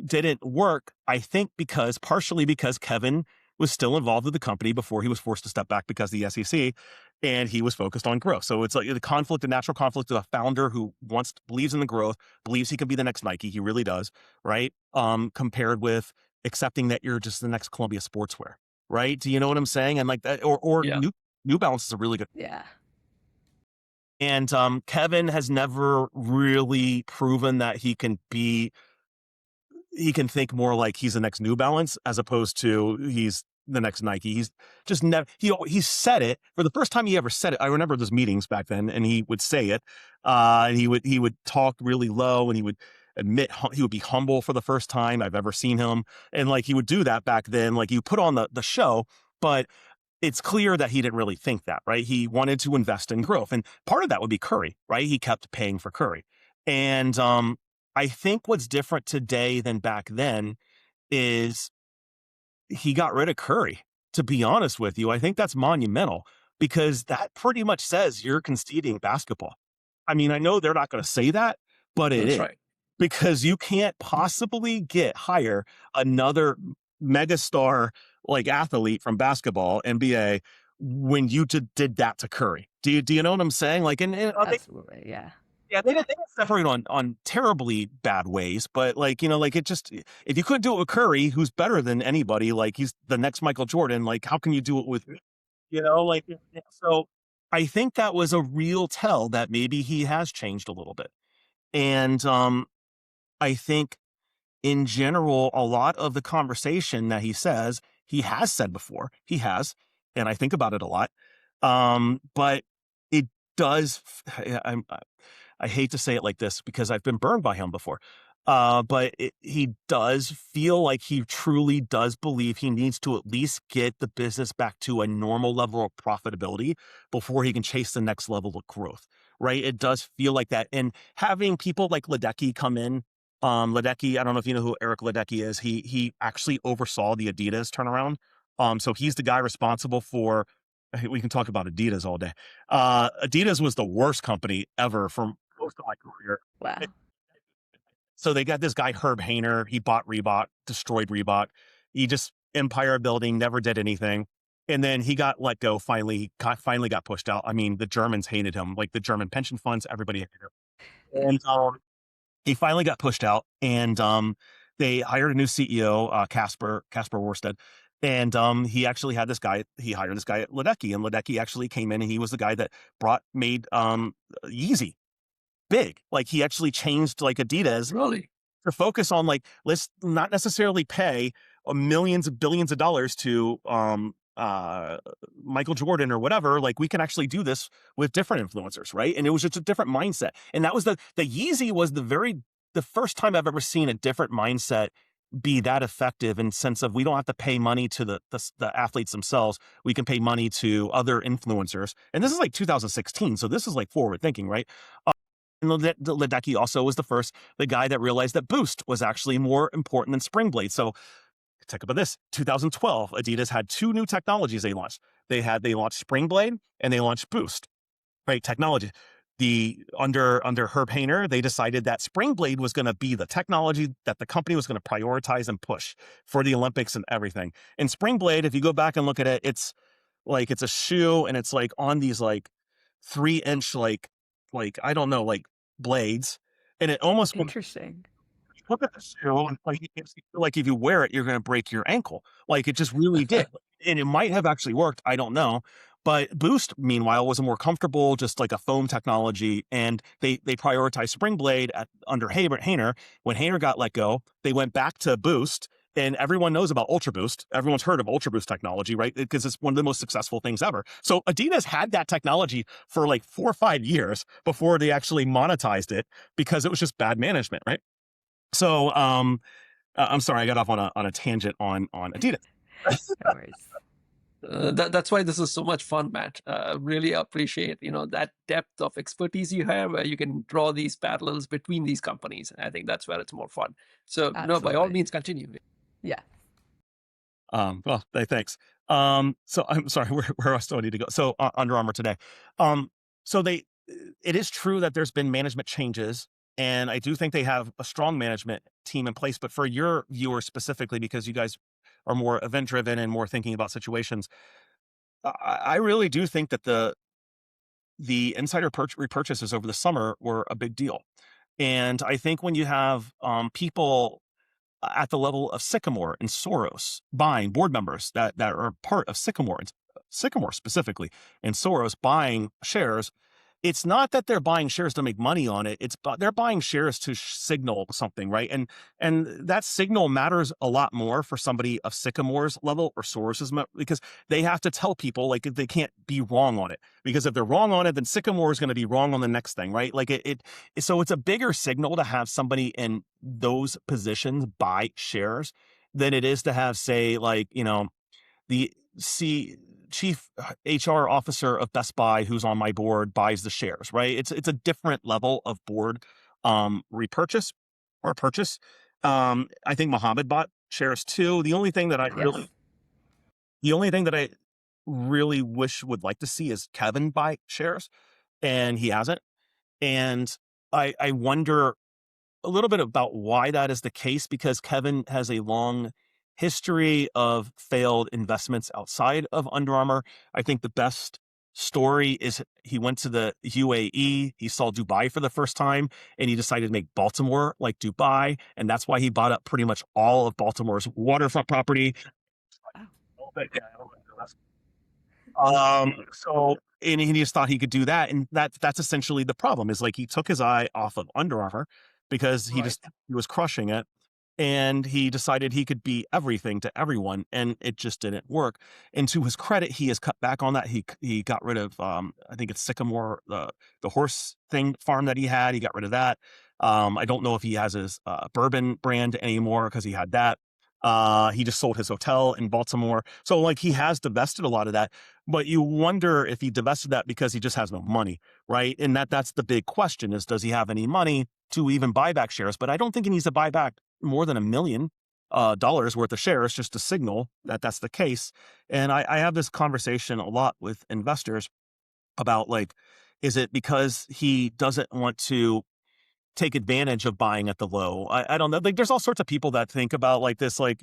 didn't work, I think, partially because Kevin was still involved with the company before he was forced to step back because of the SEC, and he was focused on growth. So it's like the natural conflict of a founder who believes in the growth, believes he can be the next Nike. He really does, right? Compared with accepting that you're just the next Columbia Sportswear, right? Do you know what I'm saying? And like that, or Yeah. New Balance is a really good. Yeah. And Kevin has never really proven that he can think more like he's the next New Balance, as opposed to he's the next Nike. He's just never, he said it for the first time he ever said it. I remember those meetings back then, and he would say it. And he would talk really low, and he would admit, he would be humble for the first time I've ever seen him. And like, he would do that back then. Like, you put on the show, but it's clear that he didn't really think that, right? He wanted to invest in growth. And part of that would be Curry, right? He kept paying for Curry. And I think what's different today than back then is he got rid of Curry. To be honest with you, I think that's monumental, because that pretty much says you're conceding basketball. I mean, I know they're not going to say that, but it That's is. right. Because you can't possibly hire another megastar like athlete from basketball, NBA, when you did that to Curry. Do you know what I'm saying? Like, and Absolutely, yeah. yeah, they didn't separate on terribly bad ways, but like, like, it just, if you couldn't do it with Curry, who's better than anybody, like he's the next Michael Jordan, like how can you do it with, like, so I think that was a real tell that maybe he has changed a little bit. And I think in general, a lot of the conversation that he has said before, and I think about it a lot. But it does, I hate to say it like this because I've been burned by him before. But he does feel like he truly does believe he needs to at least get the business back to a normal level of profitability before he can chase the next level of growth, right? It does feel like that. And having people like Ledecky come in, Ledecky, I don't know if you know who Eric Ledecky is. He actually oversaw the Adidas turnaround. So he's the guy responsible for, we can talk about Adidas all day. Adidas was the worst company ever for most of my career. Wow. So they got this guy, Herb Hainer. He bought Reebok, destroyed Reebok. He just empire building, never did anything. And then he got let go. Finally got pushed out. I mean, the Germans hated him, like the German pension funds, everybody hated him. And he finally got pushed out, and they hired a new CEO, Casper Worsted. And he actually had this guy, he hired this guy at Ledecky, and Ledecky actually came in, and he was the guy that made Yeezy big. Like, he actually changed like Adidas Really? to focus on, like, let's not necessarily pay millions of billions of dollars to Michael Jordan or whatever. Like, we can actually do this with different influencers, right? And it was just a different mindset. And that was the Yeezy was the first time I've ever seen a different mindset be that effective, in sense of, we don't have to pay money to the athletes themselves. We can pay money to other influencers. And this is like 2016. So this is like forward thinking, right? And Ledecky also was the guy that realized that Boost was actually more important than Springblade. So think about this: 2012, Adidas had two new technologies they launched. They launched Springblade and they launched Boost, right? Technology. Under Herb Hainer, they decided that Springblade was going to be the technology that the company was going to prioritize and push for the Olympics and everything. And Springblade, if you go back and look at it, it's a shoe, and it's like on these like 3-inch like I don't know, like blades, and it almost Interesting. look at the shoe, and like if you wear it, you're going to break your ankle. Like, it just really did. And it might have actually worked, I don't know. But Boost, meanwhile, was a more comfortable, just like a foam technology, and they prioritized Springblade under Hainer. When Hainer got let go, they went back to Boost, and everyone knows about Ultra Boost. Everyone's heard of Ultra Boost technology, right? Because it's one of the most successful things ever. So Adidas had that technology for like 4 or 5 years before they actually monetized it, because it was just bad management, right? So I'm sorry, I got off on a tangent on Adidas. No worries. That's why this is so much fun, Matt. Really appreciate that depth of expertise you have, where you can draw these parallels between these companies. I think that's where it's more fun. So no, by all Absolutely. means, continue. Yeah. Well, thanks. So I'm sorry, where else do I need to go? So Under Armour today. So it is true that there's been management changes, and I do think they have a strong management team in place. But for your viewers specifically, because you guys are more event driven and more thinking about situations, I really do think that the insider repurchases over the summer were a big deal. And I think when you have people at the level of Sycamore and Soros buying, board members that are part of Sycamore specifically, and Soros buying shares, it's not that they're buying shares to make money on it. They're buying shares to signal something, right? And that signal matters a lot more for somebody of Sycamore's level or Soros's because they have to tell people like they can't be wrong on it, because if they're wrong on it, then Sycamore is going to be wrong on the next thing, right? Like so it's a bigger signal to have somebody in those positions buy shares than it is to have, say, like, the chief HR officer of Best Buy, who's on my board, buys the shares, right? It's a different level of board repurchase or purchase. I think Mohammed bought shares too. The only thing that I really would like to see is Kevin buy shares, and he hasn't. And I wonder a little bit about why that is the case, because Kevin has a long history of failed investments outside of Under Armour. I think the best story is he went to the UAE, he saw Dubai for the first time, and he decided to make Baltimore like Dubai. And that's why he bought up pretty much all of Baltimore's waterfront property. So, and he just thought he could do that. And that's essentially the problem, is like he took his eye off of Under Armour because he was crushing it. And he decided he could be everything to everyone, and it just didn't work. And to his credit, he has cut back on that. He got rid of, I think it's Sycamore, the horse farm that he had. He got rid of that. I don't know if he has his bourbon brand anymore, because he had that. He just sold his hotel in Baltimore. So like he has divested a lot of that, but you wonder if he divested that because he just has no money, right? And that's the big question, is does he have any money to even buy back shares? But I don't think he needs to buy back more than $1 million worth of shares just to signal that that's the case. And I have this conversation a lot with investors about, like, is it because he doesn't want to take advantage of buying at the low? I don't know. Like, there's all sorts of people that think about like this, like,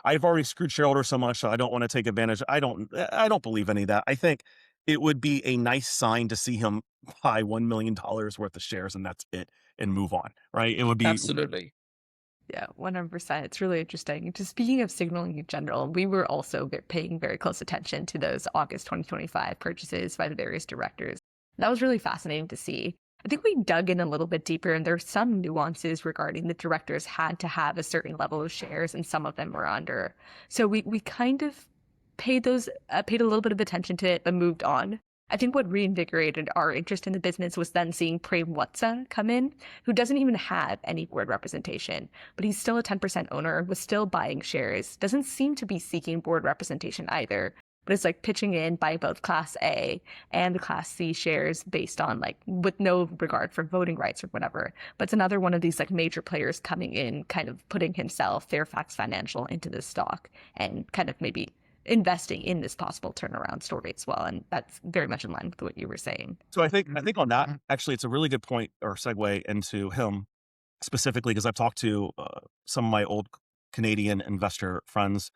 I've already screwed shareholders so much, so I don't want to take advantage. I don't believe any of that. I think it would be a nice sign to see him buy $1 million worth of shares, and that's it, and move on, right? It would be Absolutely. Yeah, 100%. It's really interesting. Just speaking of signaling in general, we were also paying very close attention to those August 2025 purchases by the various directors. That was really fascinating to see. I think we dug in a little bit deeper, and there's some nuances regarding the directors had to have a certain level of shares, and some of them were under. So we kind of paid a little bit of attention to it, but moved on. I think what reinvigorated our interest in the business was then seeing Prem Watsa come in, who doesn't even have any board representation, but he's still a 10% owner, was still buying shares, doesn't seem to be seeking board representation either, but it's like pitching in by both Class A and the Class C shares based on, like, with no regard for voting rights or whatever. But it's another one of these like major players coming in, kind of putting himself, Fairfax Financial, into this stock and kind of maybe investing in this possible turnaround story as well. And that's very much in line with what you were saying. So I think on that, actually, it's a really good point or segue into him specifically, because I've talked to some of my old Canadian investor friends,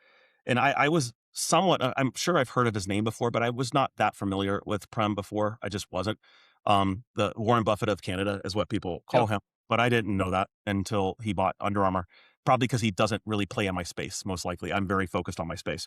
and I was somewhat, I'm sure I've heard of his name before, but I was not that familiar with Prem before. I just wasn't. The Warren Buffett of Canada is what people call him, but I didn't know that until he bought Under Armour. Probably because he doesn't really play in my space, most likely. I'm very focused on my space.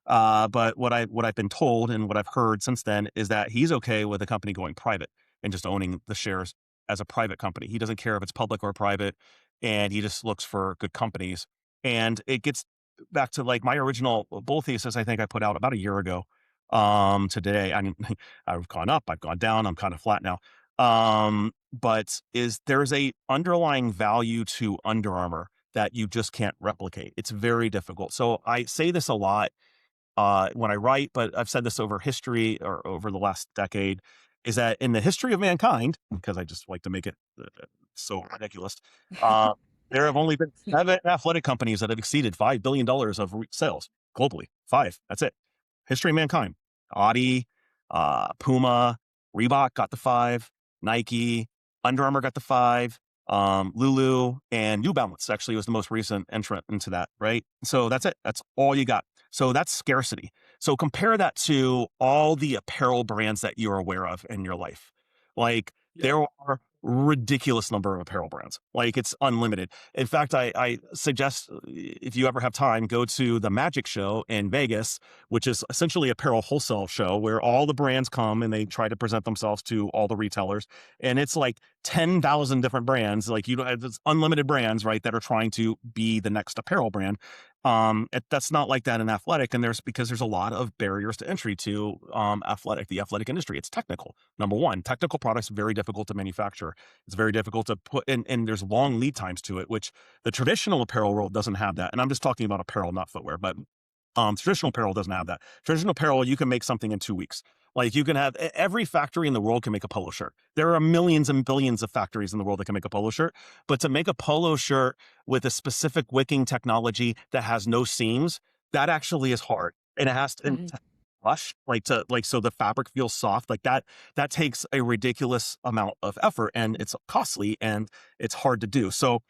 But what I've been told and what I've heard since then is that he's okay with the company going private and just owning the shares as a private company. He doesn't care if it's public or private, and he just looks for good companies. And it gets back to like my original bull thesis, I think I put out about a year ago. Today, I mean, I've gone up, I've gone down, I'm kind of flat now. But there's a underlying value to Under Armour that you just can't replicate. It's very difficult. So I say this a lot when I write, but I've said this over history or over the last decade, is that in the history of mankind, because I just like to make it so ridiculous, there have only been 7 athletic companies that have exceeded $5 billion of sales globally. 5. That's it. History of mankind. Audi, Puma, Reebok got the 5, Nike, Under Armour got the 5, Lulu, and New Balance actually was the most recent entrant into that, right? So that's it. That's all you got. So that's scarcity. So compare that to all the apparel brands that you're aware of in your life. Like there are ridiculous number of apparel brands. Like, it's unlimited. In fact, I suggest if you ever have time, go to the Magic Show in Vegas, which is essentially apparel wholesale show where all the brands come and they try to present themselves to all the retailers. And it's like 10,000 different brands, like it's unlimited brands, right, that are trying to be the next apparel brand. That's not like that in athletic, and because there's a lot of barriers to entry to the athletic industry. It's technical. Number one, technical products very difficult to manufacture. It's very difficult to put in, and there's long lead times to it, which the traditional apparel world doesn't have that. And I'm just talking about apparel, not footwear, but traditional apparel doesn't have that. Traditional apparel, you can make something in 2 weeks. Like, you can have every factory in the world can make a polo shirt. There are millions and billions of factories in the world that can make a polo shirt, but to make a polo shirt with a specific wicking technology that has no seams, that actually is hard. And it has to plush, so the fabric feels soft. Like that takes a ridiculous amount of effort, and it's costly and it's hard to do. So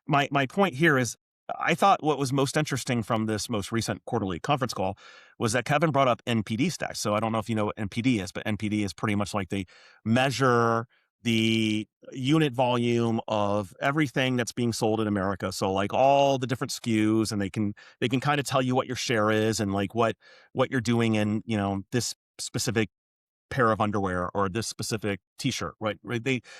my point here is, I thought what was most interesting from this most recent quarterly conference call was that Kevin brought up NPD stacks. So I don't know if you know what NPD is, but NPD is pretty much like they measure the unit volume of everything that's being sold in America. So like all the different SKUs, and they can kind of tell you what your share is and like what you're doing in, this specific pair of underwear or this specific t-shirt, right?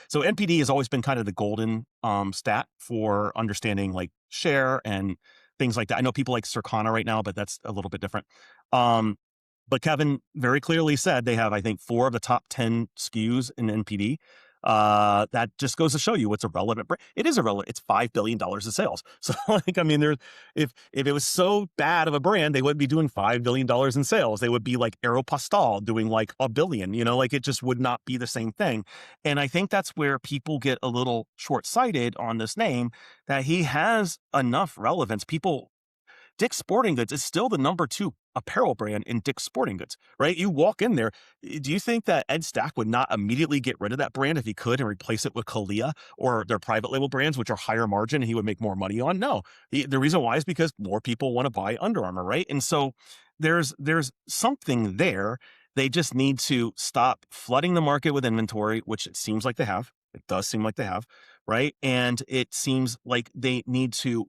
So NPD has always been kind of the golden stat for understanding like share and things like that. I know people like Circana right now, but that's a little bit different. But Kevin very clearly said they have, I think, 4 of the top 10 SKUs in NPD. That just goes to show you what's a relevant brand. It is irrelevant. It's $5 billion in sales. So like, I mean, if it was so bad of a brand, they wouldn't be doing $5 billion in sales. They would be like Aeropostale doing like $1 billion, like it just would not be the same thing. And I think that's where people get a little short-sighted on this name, that he has enough relevance. Dick's Sporting Goods is still the number 2 apparel brand in Dick's Sporting Goods, right? You walk in there. Do you think that Ed Stack would not immediately get rid of that brand if he could and replace it with Kalia or their private label brands, which are higher margin and he would make more money on? No. The reason why is because more people want to buy Under Armour, right? And so there's something there. They just need to stop flooding the market with inventory, which it seems like they have. It does seem like they have, right? And it seems like they need to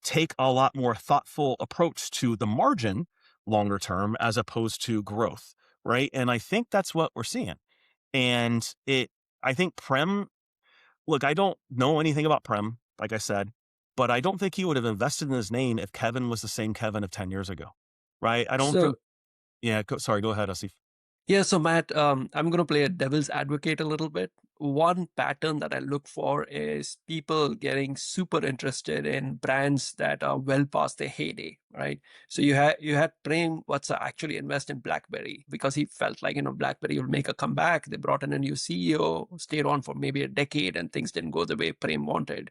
take a lot more thoughtful approach to the margin longer term as opposed to growth, right? And I think that's what we're seeing. And I think Prem, look, I don't know anything about Prem, like I said, but I don't think he would have invested in his name if Kevin was the same Kevin of 10 years ago, right? I don't think, go ahead, Asif. Yeah, so Matt, I'm going to play a devil's advocate a little bit. One pattern that I look for is people getting super interested in brands that are well past their heyday, right? So you had Prem Watsa actually invest in BlackBerry because he felt like, BlackBerry will make a comeback. They brought in a new CEO, stayed on for maybe a decade, and things didn't go the way Prem wanted.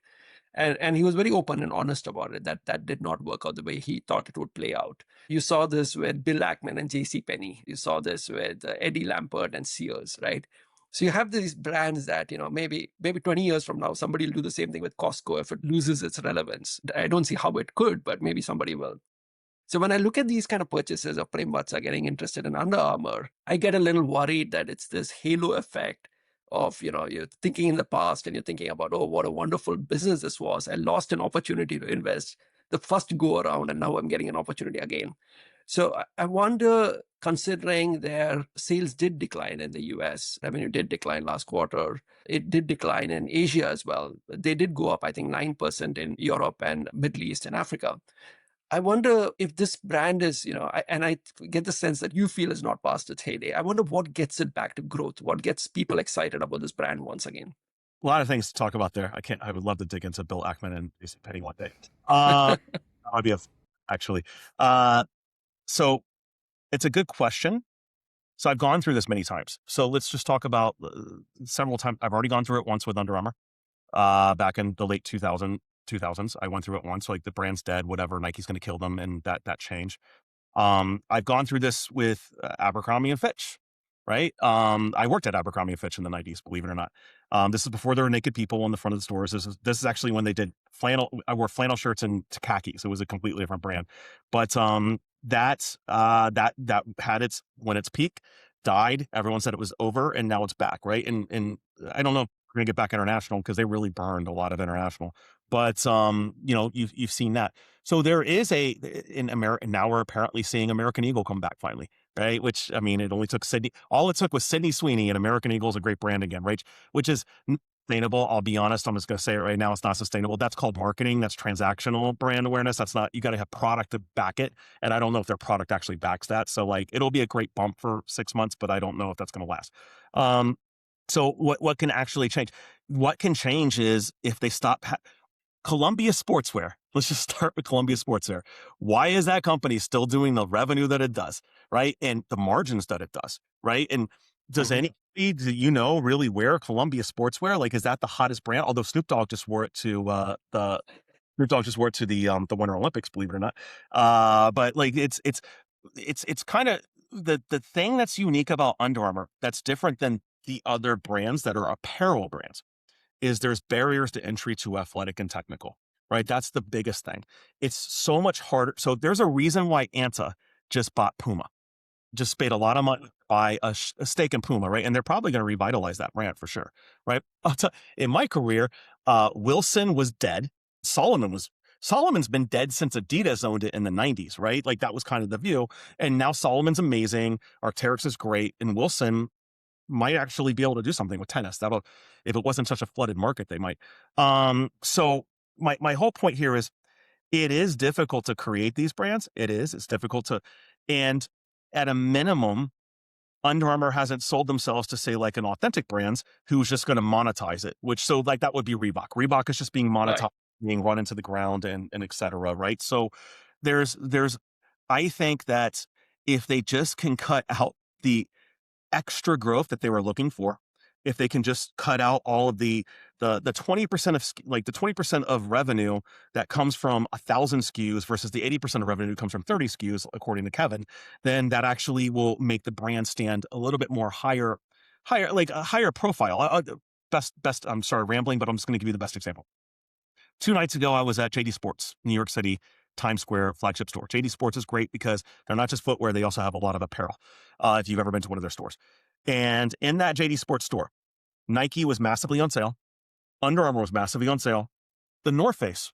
And he was very open and honest about it, that did not work out the way he thought it would play out. You saw this with Bill Ackman and JCPenney. You saw this with Eddie Lampert and Sears, right? So you have these brands that, maybe 20 years from now, somebody will do the same thing with Costco if it loses its relevance. I don't see how it could, but maybe somebody will. So when I look at these kind of purchases of Prem Watsa getting interested in Under Armour, I get a little worried that it's this halo effect of, you're thinking in the past and you're thinking about, oh, what a wonderful business this was. I lost an opportunity to invest the first go around, and now I'm getting an opportunity again. So I wonder, considering their sales did decline in the US, revenue did decline last quarter, it did decline in Asia as well. They did go up, I think, 9% in Europe and Middle East and Africa. I wonder if this brand is, and I get the sense that you feel is not past its heyday. I wonder what gets it back to growth, what gets people excited about this brand once again. A lot of things to talk about there. I would love to dig into Bill Ackman and JCPenney one day. That would be actually. So it's a good question. So I've gone through this many times. So let's just talk about several times. I've already gone through it once with Under Armour back in the late 2000s. I went through it once, like the brand's dead, whatever, Nike's going to kill them, and that changed. I've gone through this with Abercrombie and Fitch, right? I worked at Abercrombie and Fitch in the 90s, believe it or not. This is before there were naked people on the front of the stores. This is actually when they did flannel. I wore flannel shirts and khakis. So it was a completely different brand. But that had when its peak, died. Everyone said it was over, and now it's back, right? And I don't know if we're gonna get back international because they really burned a lot of international. But you've seen that. So there is in America now we're apparently seeing American Eagle come back finally, right? Which I mean, it only took Sydney. All it took was Sydney Sweeney, and American Eagle is a great brand again, right? Which is sustainable. I'll be honest. I'm just going to say it right now. It's not sustainable. That's called marketing. That's transactional brand awareness. That's not, you got to have product to back it. And I don't know if their product actually backs that. So like, it'll be a great bump for 6 months, but I don't know if that's going to last. So what can actually change? What can change is if they stop Columbia Sportswear. Let's just start with Columbia Sportswear. Why is that company still doing the revenue that it does, right? And the margins that it does, right? And does anybody, do you know, really wear Columbia Sportswear? Like, is that the hottest brand? Although Snoop Dogg just wore it to the Winter Olympics, believe it or not. But like, it's kind of the thing that's unique about Under Armour that's different than the other brands that are apparel brands is there's barriers to entry to athletic and technical, right? That's the biggest thing. It's so much harder. So there's a reason why Anta just bought Puma, just paid a lot of money to buy a stake in Puma, right? And they're probably going to revitalize that brand for sure, right? In my career, Wilson was dead. Solomon's been dead since Adidas owned it in the 90s, right? Like that was kind of the view. And now Solomon's amazing. Arc'teryx is great. And Wilson might actually be able to do something with tennis. If it wasn't such a flooded market, they might. So my whole point here is it is difficult to create these brands. It's difficult and at a minimum, Under Armour hasn't sold themselves to say like an authentic brands who's just going to monetize it, so like that would be Reebok. Reebok is just being monetized, right, being run into the ground and et cetera. Right. So I think that if they just can cut out the extra growth that they were looking for, if they can just cut out all of the 20% of like the 20% of revenue that comes from 1,000 SKUs versus the 80% of revenue comes from 30 SKUs, according to Kevin, then that actually will make the brand stand a little bit more higher, like a higher profile. Best. I'm sorry, rambling, but I'm just going to give you the best example. 2 nights ago, I was at JD Sports, New York City, Times Square flagship store. JD Sports is great because they're not just footwear, they also have a lot of apparel, if you've ever been to one of their stores. And in that JD Sports store, Nike was massively on sale. Under Armour was massively on sale. The North Face,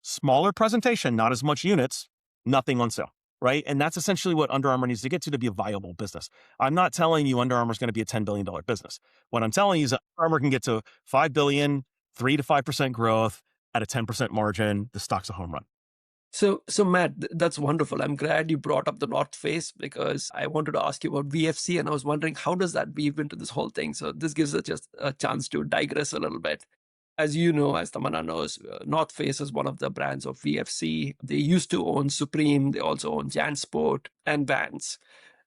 smaller presentation, not as much units, nothing on sale, right? And that's essentially what Under Armour needs to get to be a viable business. I'm not telling you Under Armour is going to be a $10 billion business. What I'm telling you is that Under Armour can get to $5 billion, 3 to 5% growth at a 10% margin. The stock's a home run. So Matt, that's wonderful. I'm glad you brought up the North Face because I wanted to ask you about VFC and I was wondering how does that weave into this whole thing? So this gives us just a chance to digress a little bit. As you know, as Tamanna knows, North Face is one of the brands of VFC. They used to own Supreme. They also own JanSport and Vans.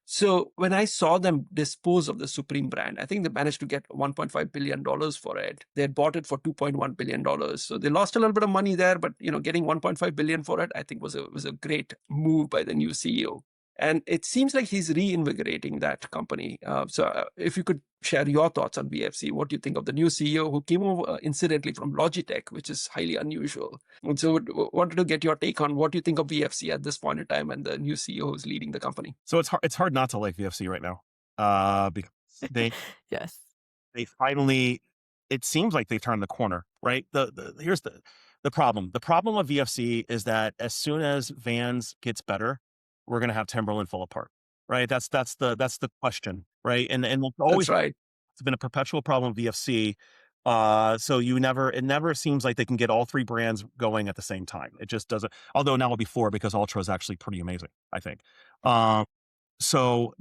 So when I saw them dispose of the Supreme brand, I think they managed to get $1.5 billion for it. They had bought it for $2.1 billion. So they lost a little bit of money there, but getting $1.5 billion for it, I think was a great move by the new CEO. And it seems like he's reinvigorating that company. So if you could share your thoughts on VFC, what do you think of the new CEO who came over incidentally from Logitech, which is highly unusual? And so wanted to get your take on what you think of VFC at this point in time and the new CEO who's leading the company. So it's hard not to like VFC right now because yes, they finally, it seems like they turned the corner, right? Here's the problem. The problem with VFC is that as soon as Vans gets better, we're going to have Timberland fall apart, right? That's the question, right? And always, that's right. It's been a perpetual problem with VFC. So it never seems like they can get all 3 brands going at the same time. It just doesn't. Although now it'll be 4 because Ultra is actually pretty amazing, I think. So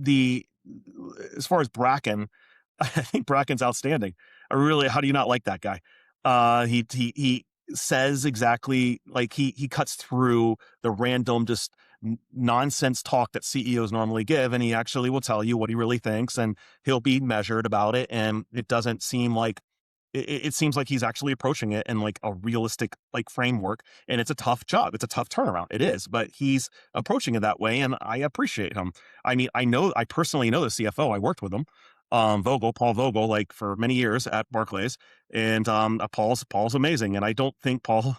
as far as Bracken, I think Bracken's outstanding. How do you not like that guy? He says exactly like he cuts through the random just nonsense talk that CEOs normally give, and he actually will tell you what he really thinks, and he'll be measured about it. And it doesn't seem like it seems like he's actually approaching it in like a realistic like framework. And it's a tough job. It's a tough turnaround. It is, but he's approaching it that way, and I appreciate him. I mean, I personally know the CFO. I worked with him. Paul Vogel, like for many years at Barclays, and Paul's amazing, and I don't think Paul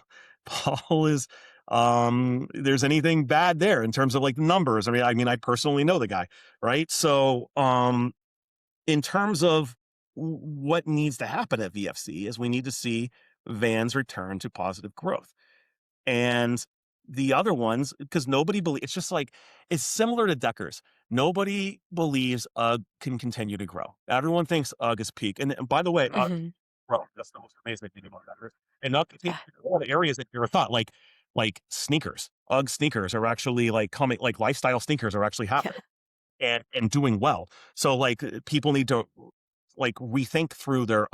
is there's anything bad there in terms of like the numbers. I mean, I personally know the guy, right? So in terms of what needs to happen at VFC is we need to see Vans return to positive growth. And the other ones, because nobody believes, it's just like, it's similar to Deckers. Nobody believes UGG can continue to grow. Everyone thinks UGG is peak. And by the way, UGG Hmm. grow. That's the most amazing thing about Deckers. And UGG Yeah. continues to grow in the areas that you never thought, like sneakers. UGG sneakers are actually like coming, like lifestyle sneakers are actually Yeah. happening and doing well. So like people need to like rethink through their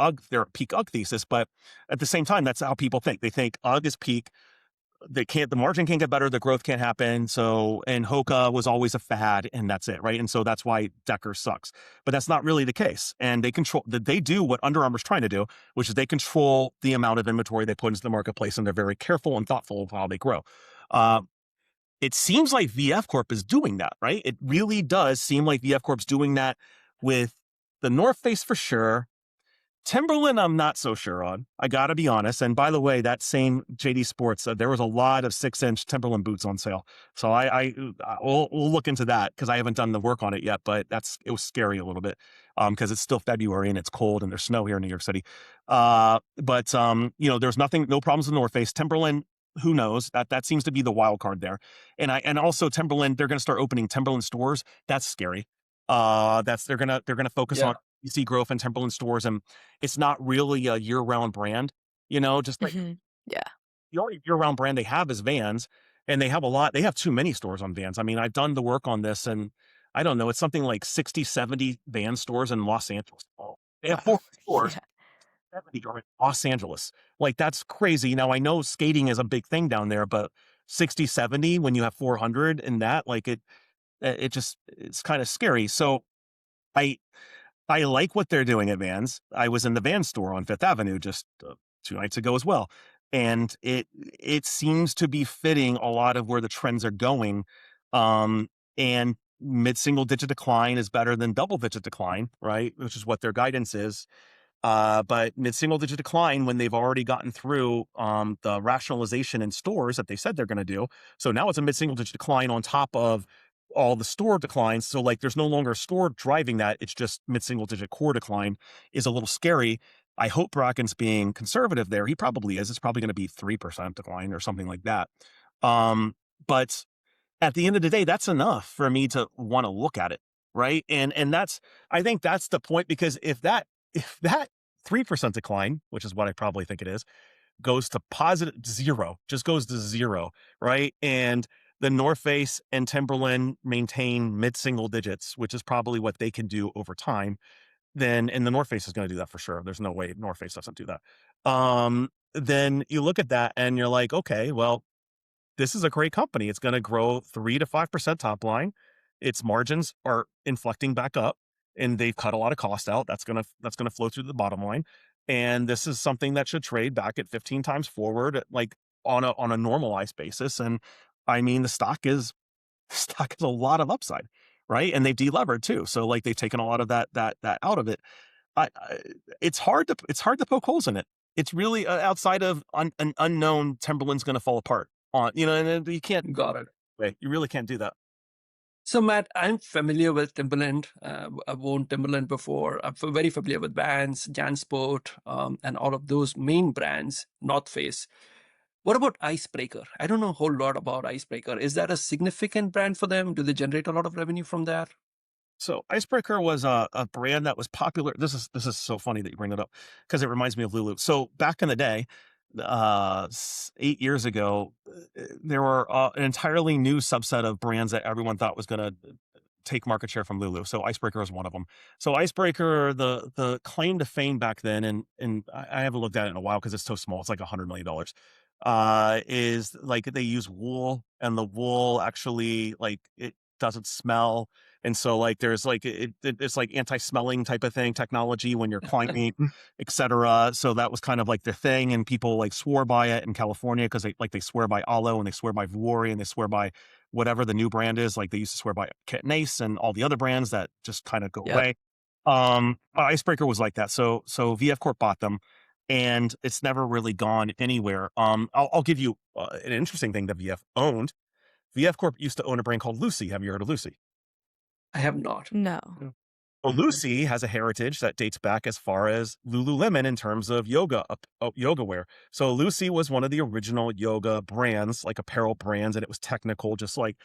peak UGG thesis, but at the same time, that's how people think. They think UGG is peak. The margin can't get better, the growth can't happen. So, and Hoka was always a fad, and that's it, right? And so that's why Decker sucks. But that's not really the case. And they do what Under Armour's trying to do, which is they control the amount of inventory they put into the marketplace, and they're very careful and thoughtful of how they grow. Uh, it seems like VF Corp is doing that, right? It really does seem like VF Corp's doing that with the North Face for sure. Timberland, I'm not so sure on. I got to be honest. And by the way, that same JD Sports, there was a lot of 6-inch Timberland boots on sale. So we'll look into that because I haven't done the work on it yet. But it was scary a little bit because it's still February and it's cold and there's snow here in New York City. But there's no problems with North Face. Timberland, who knows? That seems to be the wild card there. And also Timberland, they're going to start opening Timberland stores. That's scary. They're gonna focus on Yeah. PC growth and Timberland stores, and it's not really a year-round brand, just like Hmm. Yeah. the only year-round brand they have is Vans, and they have too many stores on Vans. I mean, I've done the work on this, and I don't know, it's something like 60, 70 Vans stores in Los Angeles. Oh, they have Wow. 4 stores, Yeah. 70 are in Los Angeles. Like, that's crazy. Now, I know skating is a big thing down there, but 60, 70 when you have 400 in that, like, it's kind of scary. So I I like what they're doing at Vans. I was in the Vans store on Fifth Avenue just 2 nights ago as well, and it seems to be fitting a lot of where the trends are going. And mid-single digit decline is better than double-digit decline, right? Which is what their guidance is. But mid-single digit decline when they've already gotten through the rationalization in stores that they said they're going to do. So now it's a mid-single digit decline on top of all the store declines. So like there's no longer a store driving that. It's just mid-single digit core decline is a little scary. I hope Bracken's being conservative there. He probably is. It's probably going to be 3% decline or something like that. But at the end of the day, that's enough for me to want to look at it. Right. And I think that's the point, because if that 3% decline, which is what I probably think it is, goes to positive zero, just goes to zero, right? And the North Face and Timberland maintain mid-single digits, which is probably what they can do over time, and the North Face is going to do that for sure. There's no way North Face doesn't do that. Then you look at that and you're like, okay, well, this is a great company. It's going to grow 3 to 5% top line. Its margins are inflecting back up, and they've cut a lot of cost out. That's going to flow through the bottom line. And this is something that should trade back at 15 times forward, like on a normalized basis. And I mean, the stock is a lot of upside, right? And they've delevered too. So like they've taken a lot of that out of it. It's hard to poke holes in it. It's really outside of an unknown. Timberland's going to fall apart and you can't. Got it. You really can't do that. So, Matt, I'm familiar with Timberland. I've worn Timberland before. I'm very familiar with Vans, JanSport, and all of those main brands, North Face. What about Icebreaker? I don't know a whole lot about Icebreaker. Is that a significant brand for them? Do they generate a lot of revenue from that? So Icebreaker was a brand that was popular. This is so funny that you bring it up because it reminds me of Lulu. So back in the day, 8 years ago, there were an entirely new subset of brands that everyone thought was going to take market share from Lulu. So Icebreaker was one of them. So Icebreaker, the claim to fame back then, and I haven't looked at it in a while because it's so small. It's like $100 million. Is like they use wool, and the wool actually like it doesn't smell. And so like there's like it's like anti-smelling type of thing, technology when you're climbing, etc. So that was kind of like the thing, and people like swore by it in California because they swear by Alo, and they swear by Vuori, and they swear by whatever the new brand is. Like they used to swear by Kit and Ace and all the other brands that just kind of go Yeah. away. Icebreaker was like that. So VF Corp bought them, and it's never really gone anywhere. I'll give you an interesting thing that VF owned. VF Corp used to own a brand called Lucy. Have you heard of Lucy? I have not. No. Well, Lucy has a heritage that dates back as far as Lululemon in terms of yoga wear. So Lucy was one of the original yoga brands, like apparel brands, and it was technical, just like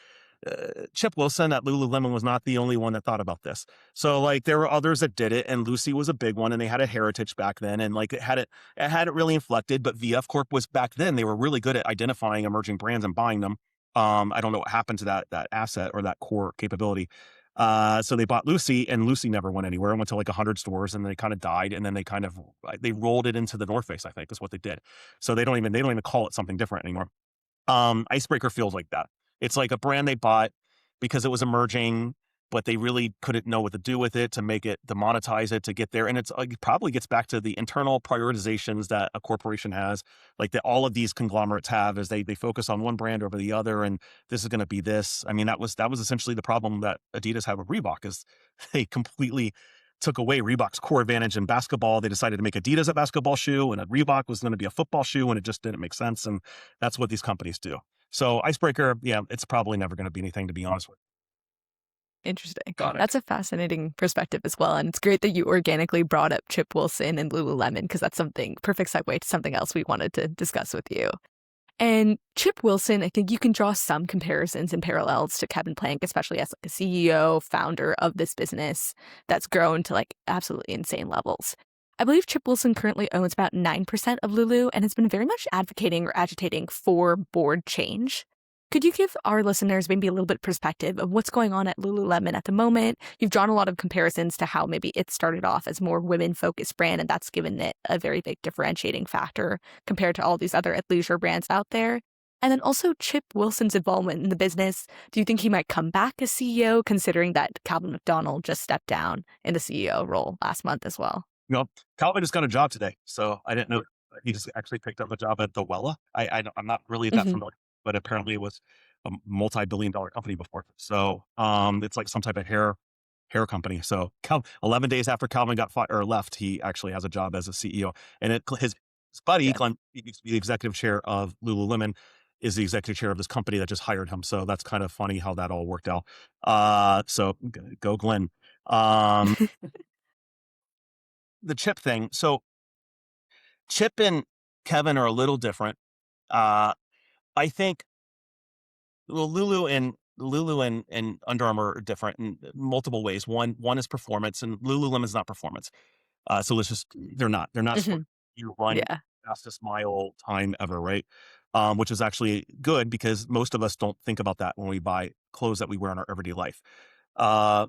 Chip Wilson at Lululemon was not the only one that thought about this. So like there were others that did it, and Lucy was a big one, and they had a heritage back then, and like it had it really inflected. But VF Corp was back then; they were really good at identifying emerging brands and buying them. I don't know what happened to that asset or that core capability. So they bought Lucy, and Lucy never went anywhere. It went to like 100 stores, and they kind of died. And then they rolled it into the North Face, I think is what they did. So they don't even call it something different anymore. Icebreaker feels like that. It's like a brand they bought because it was emerging, but they really couldn't know what to do with it to make it, to monetize it, to get there. And it probably gets back to the internal prioritizations that a corporation has, like that all of these conglomerates have, is they focus on one brand over the other, and this is going to be this. I mean, that was essentially the problem that Adidas had with Reebok, is they completely took away Reebok's core advantage in basketball. They decided to make Adidas a basketball shoe, and a Reebok was going to be a football shoe, and it just didn't make sense. And that's what these companies do. So Icebreaker, yeah, it's probably never going to be anything, to be honest with Interesting. Got it. That's a fascinating perspective as well. And it's great that you organically brought up Chip Wilson and Lululemon, because that's perfect segue to something else we wanted to discuss with you. And Chip Wilson, I think you can draw some comparisons and parallels to Kevin Plank, especially as like a CEO, founder of this business that's grown to like absolutely insane levels. I believe Chip Wilson currently owns about 9% of Lulu and has been very much advocating or agitating for board change. Could you give our listeners maybe a little bit of perspective of what's going on at Lululemon at the moment? You've drawn a lot of comparisons to how maybe it started off as more women-focused brand, and that's given it a very big differentiating factor compared to all these other athleisure brands out there. And then also Chip Wilson's involvement in the business. Do you think he might come back as CEO, considering that Calvin McDonald just stepped down in the CEO role last month as well? you. Calvin just got a job today, so I didn't know he just actually picked up a job at the Wella. I'm not really that familiar, but apparently it was a multi-billion-dollar company before. So it's like some type of hair company. So 11 days after Calvin got fired or left, he actually has a job as a CEO. And his buddy, Yeah. Glenn, he used to be the executive chair of Lululemon, is the executive chair of this company that just hired him. So that's kind of funny how that all worked out. So go Glenn. The Chip thing. So Chip and Kevin are a little different. I think Lulu and Under Armour are different in multiple ways. One is performance, and Lululemon's not performance. So they're not Mhm. you run Yeah. fastest mile time ever, right? Which is actually good, because most of us don't think about that when we buy clothes that we wear in our everyday life. Uh,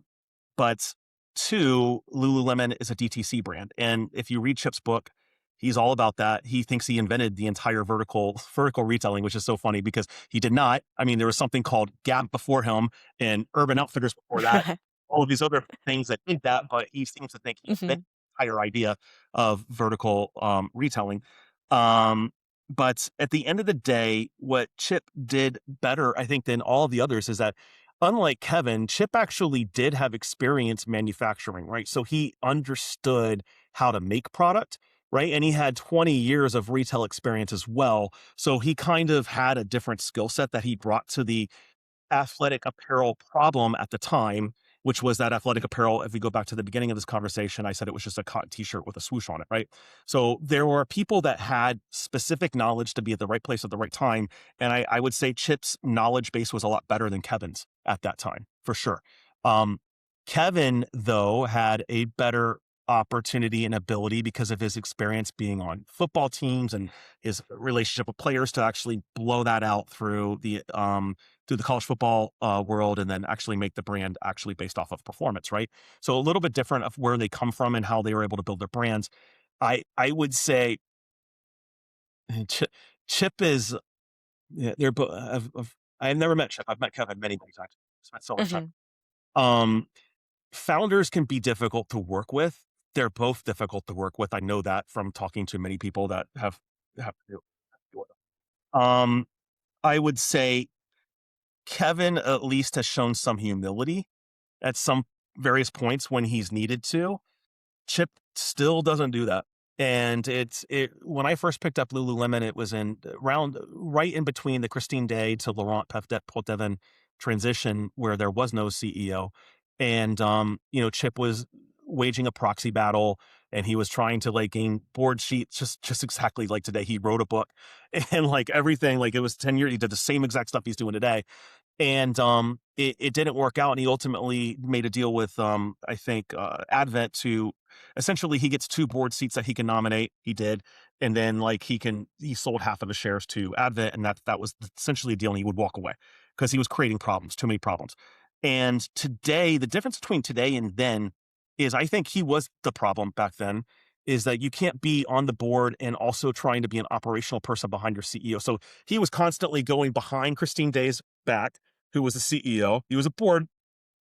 But two, Lululemon is a DTC brand. And if you read Chip's book, he's all about that. He thinks he invented the entire vertical retailing, which is so funny because he did not. I mean, there was something called Gap before him and Urban Outfitters before that, all of these other things that did that, but he seems to think he invented the entire idea of vertical retailing. But at the end of the day, what Chip did better, I think, than all of the others is that, unlike Kevin, Chip actually did have experience manufacturing, right? So he understood how to make product, right? And he had 20 years of retail experience as well. So he kind of had a different skill set that he brought to the athletic apparel problem at the time, which was that athletic apparel. If we go back to the beginning of this conversation, I said it was just a cotton t-shirt with a swoosh on it, right? So there were people that had specific knowledge to be at the right place at the right time. And I would say Chip's knowledge base was a lot better than Kevin's at that time, for sure. Kevin, though, had a better opportunity and ability because of his experience being on football teams and his relationship with players to actually blow that out through the college football world, and then actually make the brand actually based off of performance, right? So a little bit different of where they come from and how they were able to build their brands. I would say Chip is, yeah, they're both. I've never met Chip. I've met Kevin many times. Spent so much time. Founders can be difficult to work with. They're both difficult to work with. I know that from talking to many people that have to do it. I would say Kevin at least has shown some humility at some various points when he's needed to. Chip still doesn't do that. And when I first picked up Lululemon, it was right in between the Christine Day to Laurent Poitevin transition, where there was no CEO. And, Chip was waging a proxy battle, and he was trying to like gain board sheets, just exactly like today. He wrote a book and like everything, like it was 10 years. He did the same exact stuff he's doing today. And it didn't work out. And he ultimately made a deal with, I think, Advent to essentially he gets 2 board seats that he can nominate. He did. And then like he sold half of the shares to Advent. And that was essentially a deal. And he would walk away because he was creating problems, too many problems. And today, the difference between today and then is I think he was the problem back then, is that you can't be on the board and also trying to be an operational person behind your CEO. So he was constantly going behind Christine Day's back, who was the CEO. He was a board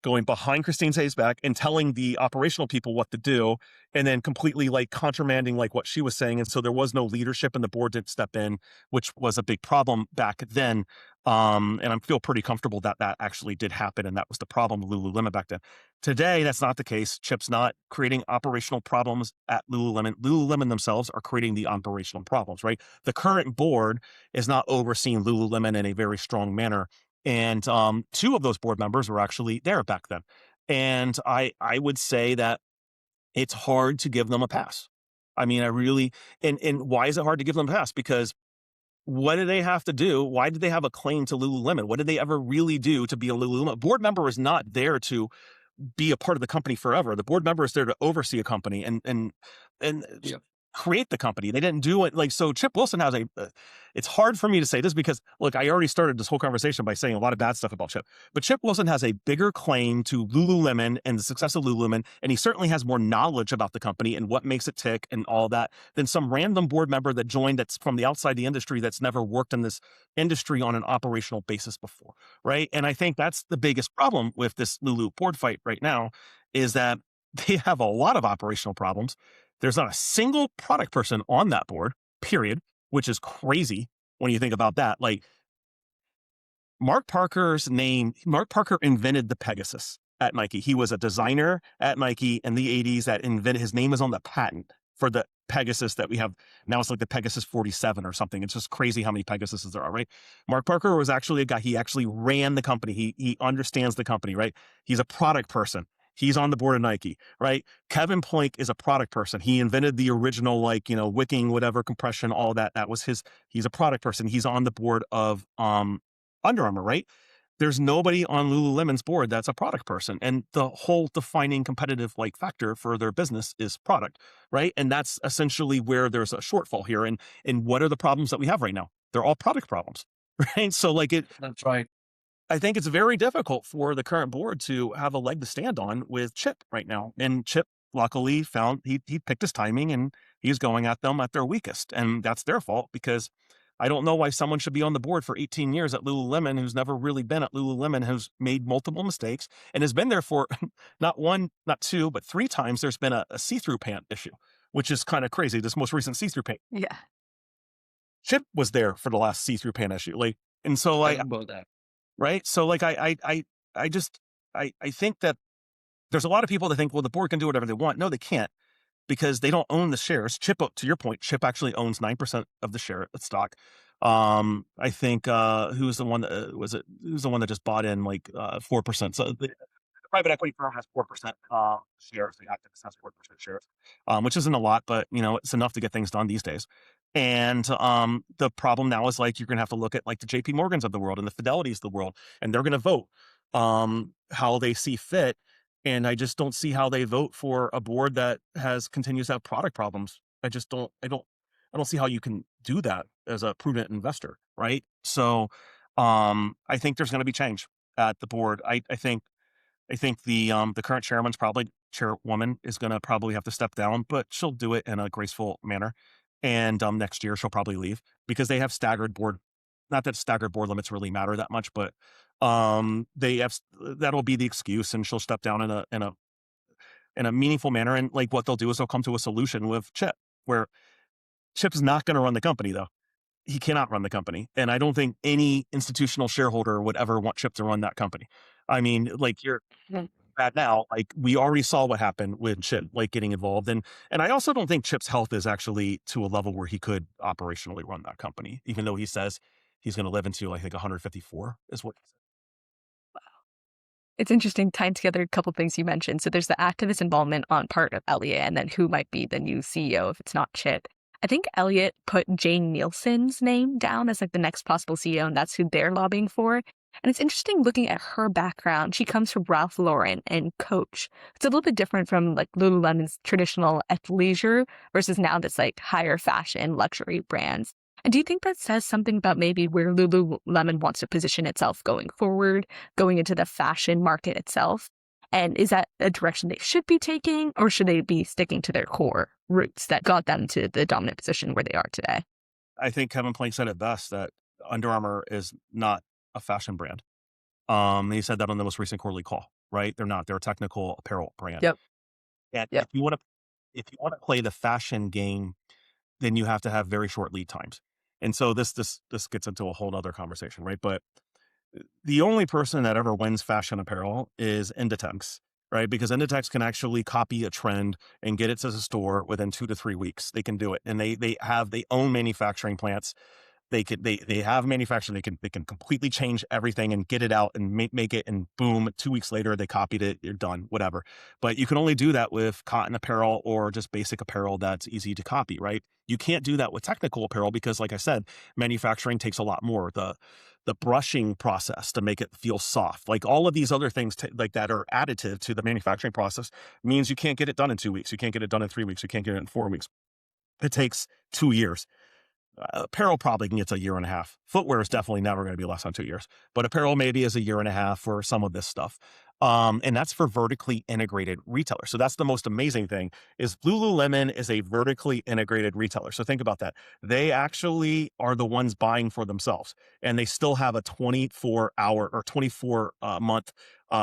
going behind Christine Day's back and telling the operational people what to do, and then completely like countermanding like what she was saying. And so there was no leadership and the board didn't step in, which was a big problem back then. And I feel pretty comfortable that that actually did happen. And that was the problem with Lululemon back then. Today, that's not the case. Chip's not creating operational problems at Lululemon. Lululemon themselves are creating the operational problems, right? The current board is not overseeing Lululemon in a very strong manner. And 2 of those board members were actually there back then. And I would say that it's hard to give them a pass. I mean, I really, and why is it hard to give them a pass? Because what do they have to do? Why did they have a claim to Lululemon? What did they ever really do to be a Lululemon? A board member is not there to be a part of the company forever. The board member is there to oversee a company and Yeah. create the company. They didn't do it like so. Chip Wilson has it's hard for me to say this because look, I already started this whole conversation by saying a lot of bad stuff about Chip, but Chip Wilson has a bigger claim to Lululemon and the success of Lululemon, and he certainly has more knowledge about the company and what makes it tick and all that than some random board member that joined that's from the outside the industry that's never worked in this industry on an operational basis before, right? And I think that's the biggest problem with this Lulu board fight right now is that they have a lot of operational problems. There's not a single product person on that board, period, which is crazy when you think about that. Like Mark Parker invented the Pegasus at Nike. He was a designer at Nike in the 80s that invented, his name is on the patent for the Pegasus that we have now. It's like the Pegasus 47 or something. It's just crazy how many Pegasuses there are, right? Mark Parker was actually a guy, he actually ran the company. He understands the company, right? He's a product person. He's on the board of Nike, right? Kevin Plank is a product person. He invented the original, like, wicking, whatever, compression, all that. That was he's a product person. He's on the board of Under Armour, right? There's nobody on Lululemon's board that's a product person. And the whole defining competitive like factor for their business is product, right? And that's essentially where there's a shortfall here. And what are the problems that we have right now? They're all product problems, right? So like That's right. I think it's very difficult for the current board to have a leg to stand on with Chip right now. And Chip luckily found he picked his timing and he's going at them at their weakest. And that's their fault because I don't know why someone should be on the board for 18 years at Lululemon who's never really been at Lululemon, who's made multiple mistakes and has been there for not 1, not 2, but 3 times. There's been a see-through pant issue, which is kind of crazy. This most recent see-through pant. Yeah. Chip was there for the last see-through pant issue. Like, and so I like, remember that. right. So like, I think that there's a lot of people that think, well, the board can do whatever they want. No, they can't because they don't own the shares. Chip, to your point, Chip actually owns 9% of the share stock. I think, who's the one that who's the one that just bought in like, 4%. So the private equity firm has 4%, shares. The activist has 4% shares, which isn't a lot, but it's enough to get things done these days. And the problem now is like you're going to have to look at like the JP Morgans of the world and the Fidelities of the world, and they're going to vote how they see fit. And I just don't see how they vote for a board that continues to have product problems. I don't see how you can do that as a prudent investor, right? So I think there's going to be change at the board. I think the current chairwoman is going to probably have to step down, but she'll do it in a graceful manner. And next year she'll probably leave because they have staggered board. Not that staggered board limits really matter that much, but that'll be the excuse, and she'll step down in a meaningful manner. And like what they'll do is they'll come to a solution with Chip, where Chip's not going to run the company though. He cannot run the company, and I don't think any institutional shareholder would ever want Chip to run that company. I mean, like you're bad now. Like we already saw what happened with Chip, like getting involved, and I also don't think Chip's health is actually to a level where he could operationally run that company, even though he says he's going to live into I think 154 is what he said. It's interesting tying together a couple things you mentioned. So there's the activist involvement on part of Elliott, and then who might be the new CEO if it's not Chip. I think Elliott put Jane Nielsen's name down as like the next possible CEO, and that's who they're lobbying for. And it's interesting looking at her background. She comes from Ralph Lauren and Coach. It's a little bit different from like Lululemon's traditional athleisure versus now that's like higher fashion luxury brands. And do you think that says something about maybe where Lululemon wants to position itself going forward, going into the fashion market itself? And is that a direction they should be taking, or should they be sticking to their core roots that got them to the dominant position where they are today? I think Kevin Plank said it best that Under Armour is not a fashion brand. He said that on the most recent quarterly call, right? They're not. They're a technical apparel brand. Yep. And Yep. if you want to play the fashion game, then you have to have very short lead times. And so this gets into a whole other conversation, right? But the only person that ever wins fashion apparel is Inditex, right? Because Inditex can actually copy a trend and get it to the store within 2 to 3 weeks. They can do it, and they own manufacturing plants. They have manufacturing. They can completely change everything and get it out and make it, and boom, 2 weeks later they copied it. You're done, whatever. But you can only do that with cotton apparel or just basic apparel that's easy to copy, right? You can't do that with technical apparel because, like I said, manufacturing takes a lot more. The brushing process to make it feel soft, like all of these other things like that are additive to the manufacturing process, means you can't get it done in 2 weeks. You can't get it done in 3 weeks. You can't get it in 4 weeks. It takes 2 years. Apparel probably gets a year and a half. Footwear is definitely never going to be less than 2 years, but apparel maybe is a year and a half for some of this stuff. And that's for vertically integrated retailers. So that's the most amazing thing is Lululemon is a vertically integrated retailer. So think about that. They actually are the ones buying for themselves, and they still have a 24-hour or 24-month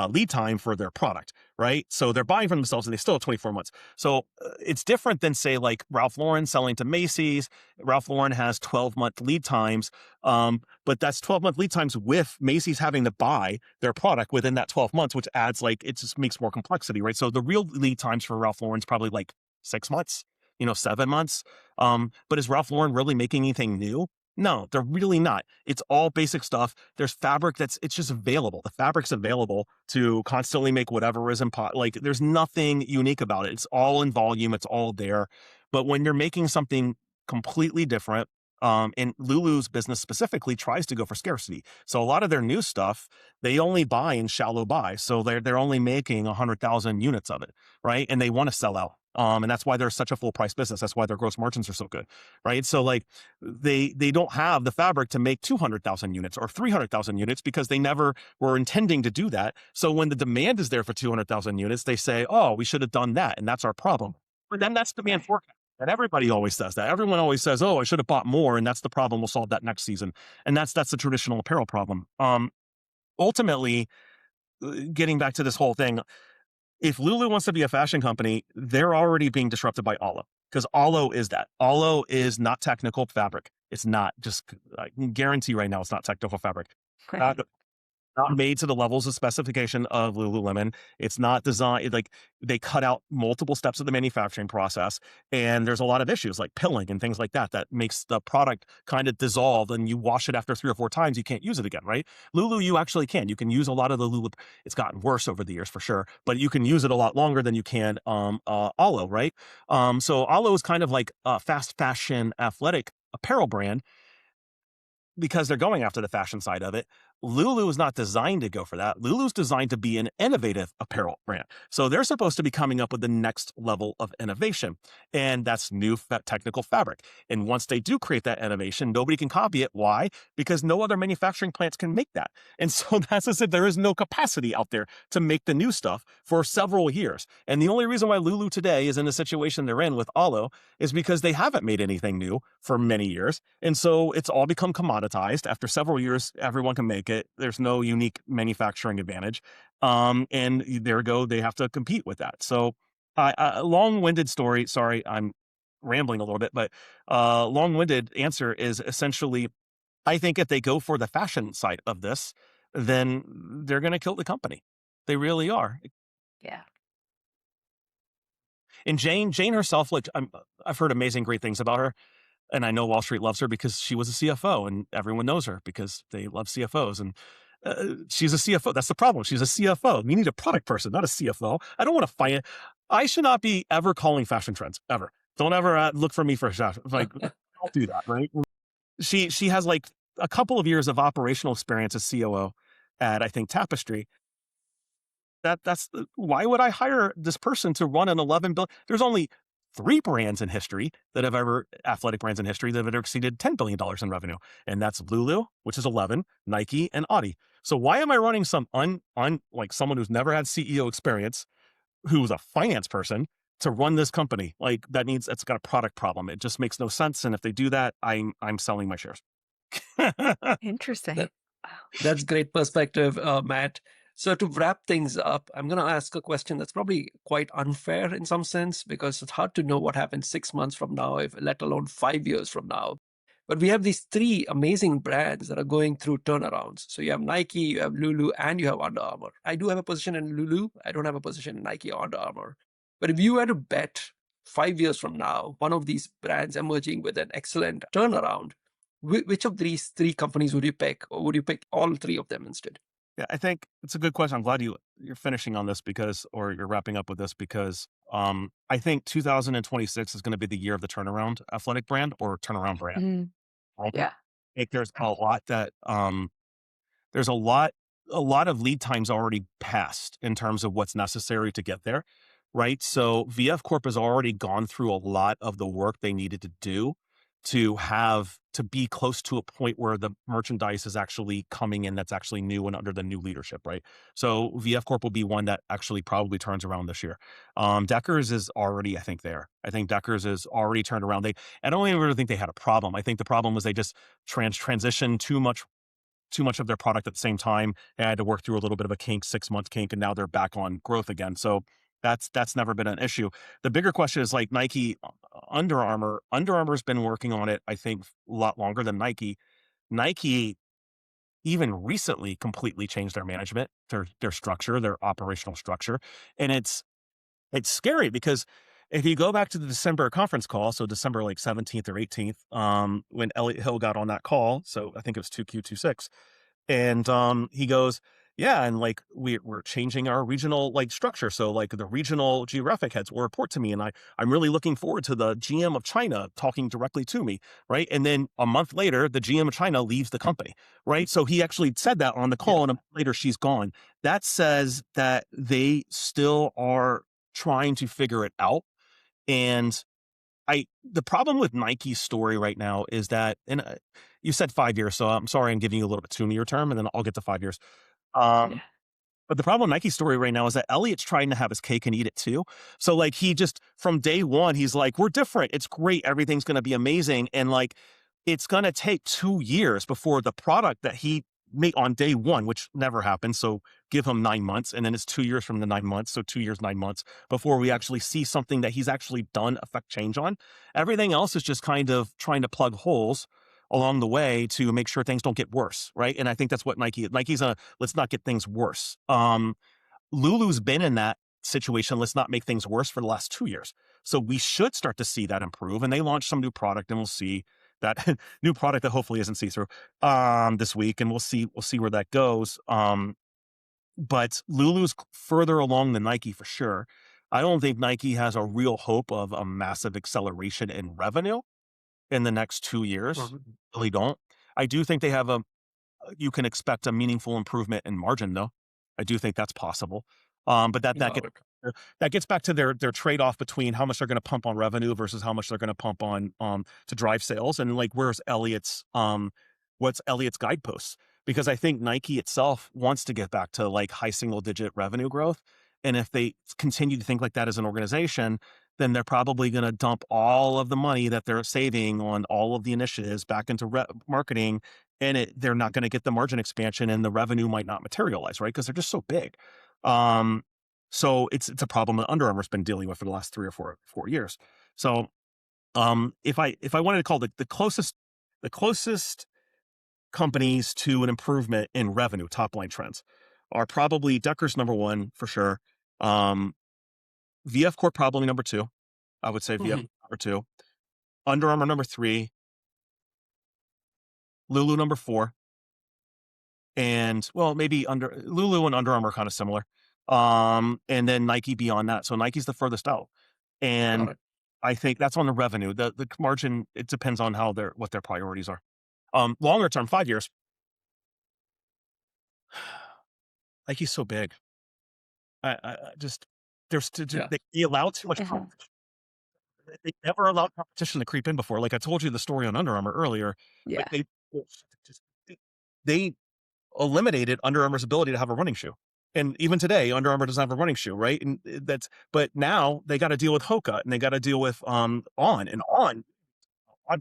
lead time for their product, right? So they're buying for themselves and they still have 24 months. So it's different than, say, like Ralph Lauren selling to Macy's. Ralph Lauren has 12-month lead times, but that's 12-month lead times with Macy's having to buy their product within that 12 months, which adds, like, it just makes more complexity, right? So the real lead times for Ralph Lauren is probably like 6 months, 7 months. But is Ralph Lauren really making anything new? No, they're really not. It's all basic stuff. There's fabric it's just available. The fabric's available to constantly make whatever is like, there's nothing unique about it. It's all in volume. It's all there. But when you're making something completely different, and Lulu's business specifically tries to go for scarcity. So a lot of their new stuff, they only buy in shallow buy. So they're only making 100,000 units of it, right? And they want to sell out. And that's why they're such a full price business. That's why their gross margins are so good, right? So like they don't have the fabric to make 200,000 units or 300,000 units because they never were intending to do that. So when the demand is there for 200,000 units, they say, oh, we should have done that. And that's our problem. But then that's demand forecast. And everybody always says that. Everyone always says, oh, I should have bought more. And that's the problem. We'll solve that next season. And that's the traditional apparel problem. Ultimately, getting back to this whole thing, if Lulu wants to be a fashion company, they're already being disrupted by Alo, because Alo is that. Alo is not technical fabric. It's not. Just, I can guarantee right now it's not technical fabric. Not made to the levels of specification of Lululemon. It's not designed, like, they cut out multiple steps of the manufacturing process. And there's a lot of issues like pilling and things like that makes the product kind of dissolve, and you wash it after 3 or 4 times, you can't use it again, right? Lulu, you actually can. You can use a lot of the Lulu. It's gotten worse over the years for sure, but you can use it a lot longer than you can Alo, right? So Alo is kind of like a fast fashion athletic apparel brand because they're going after the fashion side of it. Lulu is not designed to go for that. Lulu's designed to be an innovative apparel brand. So they're supposed to be coming up with the next level of innovation. And that's new technical fabric. And once they do create that innovation, nobody can copy it. Why? Because no other manufacturing plants can make that. And so that's as if there is no capacity out there to make the new stuff for several years. And the only reason why Lulu today is in the situation they're in with Alo is because they haven't made anything new for many years. And so it's all become commoditized. After several years, everyone can make it. There's no unique manufacturing advantage. And there we go. They have to compete with that. So long-winded story. Sorry, I'm rambling a little bit, but long-winded answer is essentially, I think if they go for the fashion side of this, then they're going to kill the company. They really are. Yeah. And Jane herself, like, I've heard amazing, great things about her. And I know Wall Street loves her because she was a CFO, and everyone knows her because they love CFOs. And she's a CFO. That's the problem. She's a CFO. We need a product person, not a CFO. I don't want to find it. I should not be ever calling fashion trends ever. Don't ever look for me for fashion. Like, don't do that, right? She has like a couple of years of operational experience as COO at, I think, Tapestry. That's why would I hire this person to run an 11 billion? There's only 3 brands in history that have ever, athletic brands in history that have ever exceeded $10 billion in revenue. And that's Lulu, which is 11, Nike, and Audi. So why am I running some like someone who's never had CEO experience, who's a finance person, to run this company? Like, it's got a product problem. It just makes no sense. And if they do that, I'm selling my shares. Interesting. That- That's great perspective, Matt. So to wrap things up, I'm going to ask a question that's probably quite unfair in some sense, because it's hard to know what happens 6 months from now, if let alone 5 years from now. But we have these 3 amazing brands that are going through turnarounds. So you have Nike, you have Lulu, and you have Under Armour. I do have a position in Lulu. I don't have a position in Nike or Under Armour. But if you were to bet 5 years from now, one of these brands emerging with an excellent turnaround, which of these 3 companies would you pick? Or would you pick all 3 of them instead? Yeah, I think it's a good question. I'm glad you're finishing on this or you're wrapping up with this, because I think 2026 is going to be the year of the turnaround athletic brand or turnaround brand. Mhm. I Yeah. think there's a lot that there's a lot of lead times already passed in terms of what's necessary to get there, right? So VF Corp has already gone through a lot of the work they needed to do to be close to a point where the merchandise is actually coming in, that's actually new and under the new leadership, right? So VF Corp will be one that actually probably turns around this year. Deckers is already, I think, there. I think Deckers is already turned around. I don't even really think they had a problem. I think the problem was they just transitioned too much of their product at the same time. They had to work through a little bit of a kink, 6-month kink, and now they're back on growth again. So that's never been an issue. The bigger question is like Nike, Under Armour. Under Armour's been working on it, I think, a lot longer than Nike. Nike even recently completely changed their management, their structure, their operational structure. And it's scary, because if you go back to the December conference call, so December like 17th or 18th, when Elliot Hill got on that call, so I think it was 2Q26, and he goes, yeah, and like we're changing our regional like structure, so like the regional geographic heads will report to me, and I'm really looking forward to the GM of China talking directly to me, right? And then a month later, the GM of China leaves the company, right? So he actually said that on the call, and a month later she's gone. That says that they still are trying to figure it out. And the problem with Nike's story right now is that, and you said 5 years, so I'm sorry, I'm giving you a little bit too near term, and then I'll get to 5 years. Yeah. But the problem with Nike's story right now is that Elliot's trying to have his cake and eat it too. So like he just, from day one, he's like, we're different. It's great. Everything's going to be amazing. And like, it's going to take 2 years before the product that he made on day one, which never happens. So give him 9 months, and then it's 2 years from the 9 months. So 2 years, 9 months before we actually see something that he's actually done affect change on. Everything else is just kind of trying to plug holes along the way to make sure things don't get worse, right? And I think that's what Nike's let's not get things worse. Lulu's been in that situation, let's not make things worse, for the last 2 years. So we should start to see that improve. And they launched some new product, and we'll see that new product that hopefully isn't see-through this week, and we'll see where that goes. But Lulu's further along than Nike for sure. I don't think Nike has a real hope of a massive acceleration in revenue in the next 2 years. Really don't. I do think they have you can expect a meaningful improvement in margin, though. I do think that's possible. But that gets back to their trade-off between how much they're going to pump on revenue versus how much they're going to pump on to drive sales. And like, what's Elliot's guideposts? Because I think Nike itself wants to get back to like high single-digit revenue growth. And if they continue to think like that as an organization, then they're probably going to dump all of the money that they're saving on all of the initiatives back into marketing, and they're not going to get the margin expansion, and the revenue might not materialize, right? Because they're just so big. So it's a problem that Under Armour's been dealing with for the last 3 or 4 years. So if I wanted to call the closest companies to an improvement in revenue, top line trends, are probably Deckers number 1 for sure. VF Corp probably number 2. I would say VF number 2. Under Armour number 3. Lulu number 4. and well, maybe Lulu and Under Armour are kind of similar. And then Nike beyond that. So Nike's the furthest out. Got And it. I think that's on the revenue. The margin, it depends on what their priorities are. Longer term, 5 years, Nike's so big. I just Yeah. they allow too much Uh-huh. competition. They never allowed competition to creep in before. Like I told you the story on Under Armour earlier. Yeah. Like just they eliminated Under Armour's ability to have a running shoe. And even today, Under Armour doesn't have a running shoe, right? And but now they got to deal with Hoka and they got to deal with On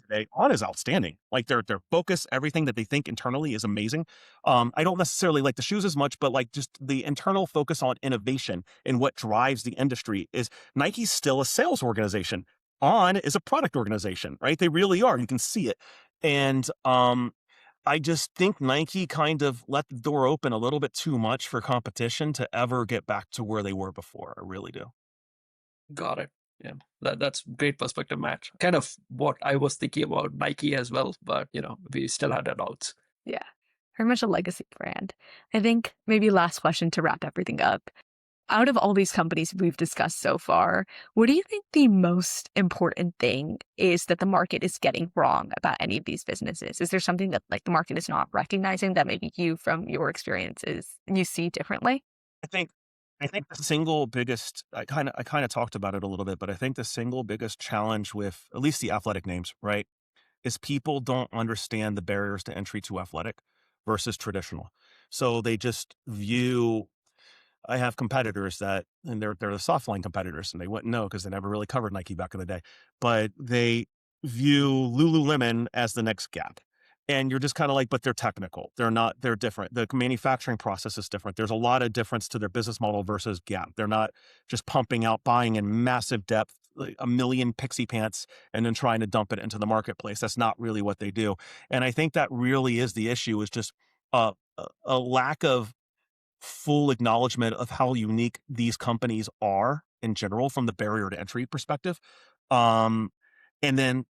today. On is outstanding. Like their focus, everything that they think internally is amazing. I don't necessarily like the shoes as much, but like just the internal focus on innovation and what drives the industry is Nike's still a sales organization. On is a product organization, right? They really are. You can see it. And I just think Nike kind of let the door open a little bit too much for competition to ever get back to where they were before. I really do. Got it. Yeah, that's great perspective, Matt. Kind of what I was thinking about Nike as well, but we still had adults. Yeah. Very much a legacy brand. I think maybe last question to wrap everything up. Out of all these companies we've discussed so far, what do you think the most important thing is that the market is getting wrong about any of these businesses? Is there something that like the market is not recognizing that maybe you, from your experiences, you see differently? I think I think the single biggest I kind of talked about it a little bit, but I think the single biggest challenge with at least the athletic names, right, is people don't understand the barriers to entry to athletic versus traditional. So they just view I have competitors and they're the softline competitors, and they wouldn't know because they never really covered Nike back in the day. But they view Lululemon as the next Gap, and you're just kind of like, but they're technical. They're not. They're different. The manufacturing process is different. There's a lot of difference to their business model versus Gap. They're not just pumping out, buying in massive depth, like a million pixie pants, and then trying to dump it into the marketplace. That's not really what they do. And I think that really is the issue. Is just a lack of full acknowledgement of how unique these companies are in general from the barrier to entry perspective. Um, and then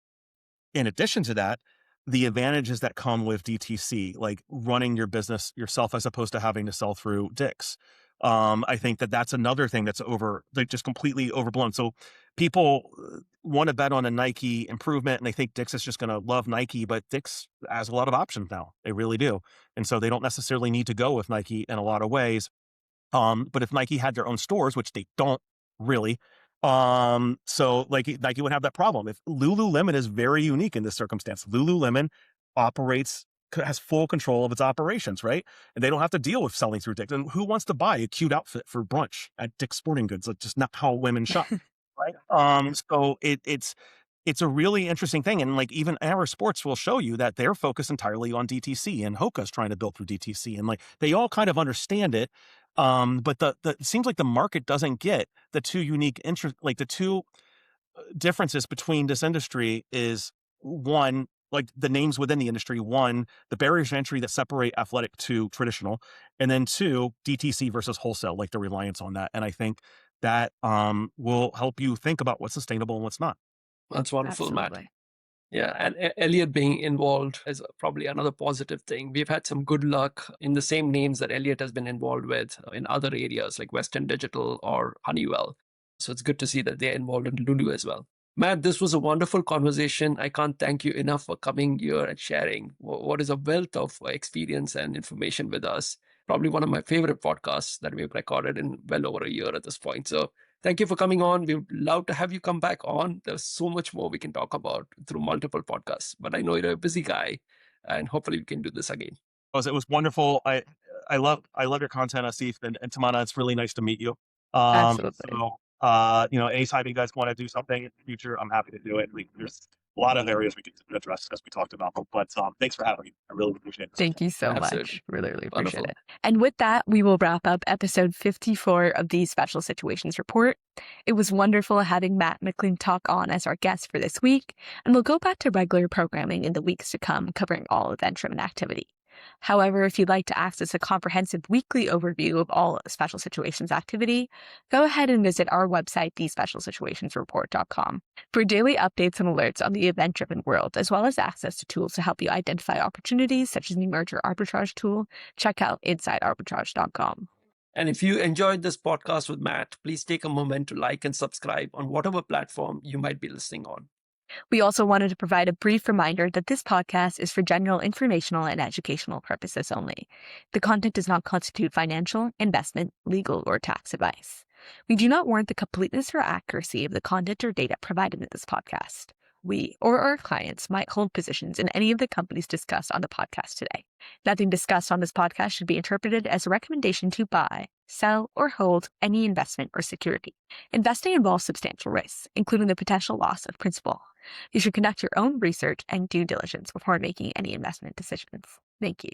in addition to that, the advantages that come with DTC, like running your business yourself as opposed to having to sell through Dick's. I think that's another thing that's like just completely overblown. So people want to bet on a Nike improvement and they think Dick's is just going to love Nike, but Dick's has a lot of options now. They really do. And so they don't necessarily need to go with Nike in a lot of ways. But if Nike had their own stores, which they don't really, so like Nike would have that problem. If Lululemon is very unique in this circumstance, Lululemon has full control of its operations, right? And they don't have to deal with selling through Dick's. And who wants to buy a cute outfit for brunch at Dick's Sporting Goods? That's just not how women shop, right? So it's a really interesting thing. And like even our sports will show you that they're focused entirely on DTC, and Hoka's trying to build through DTC, and like they all kind of understand it. But it seems like the market doesn't get the two unique interest, like the two differences between this industry is one, like the names within the industry, one, the barriers to entry that separate athletic to traditional, and then two, DTC versus wholesale, like the reliance on that. And I think that will help you think about what's sustainable and what's not. That's wonderful, Matt. Absolutely. Yeah, and Elliot being involved is probably another positive thing. We've had some good luck in the same names that Elliot has been involved with in other areas like Western Digital or Honeywell. So it's good to see that they're involved in Lulu as well. Matt, this was a wonderful conversation. I can't thank you enough for coming here and sharing what is a wealth of experience and information with us. Probably one of my favorite podcasts that we've recorded in well over a year at this point. So thank you for coming on. We would love to have you come back on. There's so much more we can talk about through multiple podcasts, but I know you're a busy guy and hopefully we can do this again. It was wonderful. I love your content, Asif and Tamana. It's really nice to meet you. Absolutely. So anytime you guys want to do something in the future, I'm happy to do it. There's a lot of areas we could address as we talked about, but thanks for having me. I really appreciate it. Thank you so Absolutely. much. Really appreciate Wonderful. it. And with that, we will wrap up episode 54 of the Special Situations Report. It was wonderful having Matt McClintock on as our guest for this week, and we'll go back to regular programming in the weeks to come, covering all event-driven activity. However, if you'd like to access a comprehensive weekly overview of all special situations activity, go ahead and visit our website, thespecialsituationsreport.com, for daily updates and alerts on the event-driven world, as well as access to tools to help you identify opportunities such as the merger arbitrage tool. Check out insidearbitrage.com. And if you enjoyed this podcast with Matt, please take a moment to like and subscribe on whatever platform you might be listening on. We also wanted to provide a brief reminder that this podcast is for general informational and educational purposes only. The content does not constitute financial, investment, legal, or tax advice. We do not warrant the completeness or accuracy of the content or data provided in this podcast. We or our clients might hold positions in any of the companies discussed on the podcast today. Nothing discussed on this podcast should be interpreted as a recommendation to buy, sell, or hold any investment or security. Investing involves substantial risks, including the potential loss of principal. You should conduct your own research and due diligence before making any investment decisions. Thank you.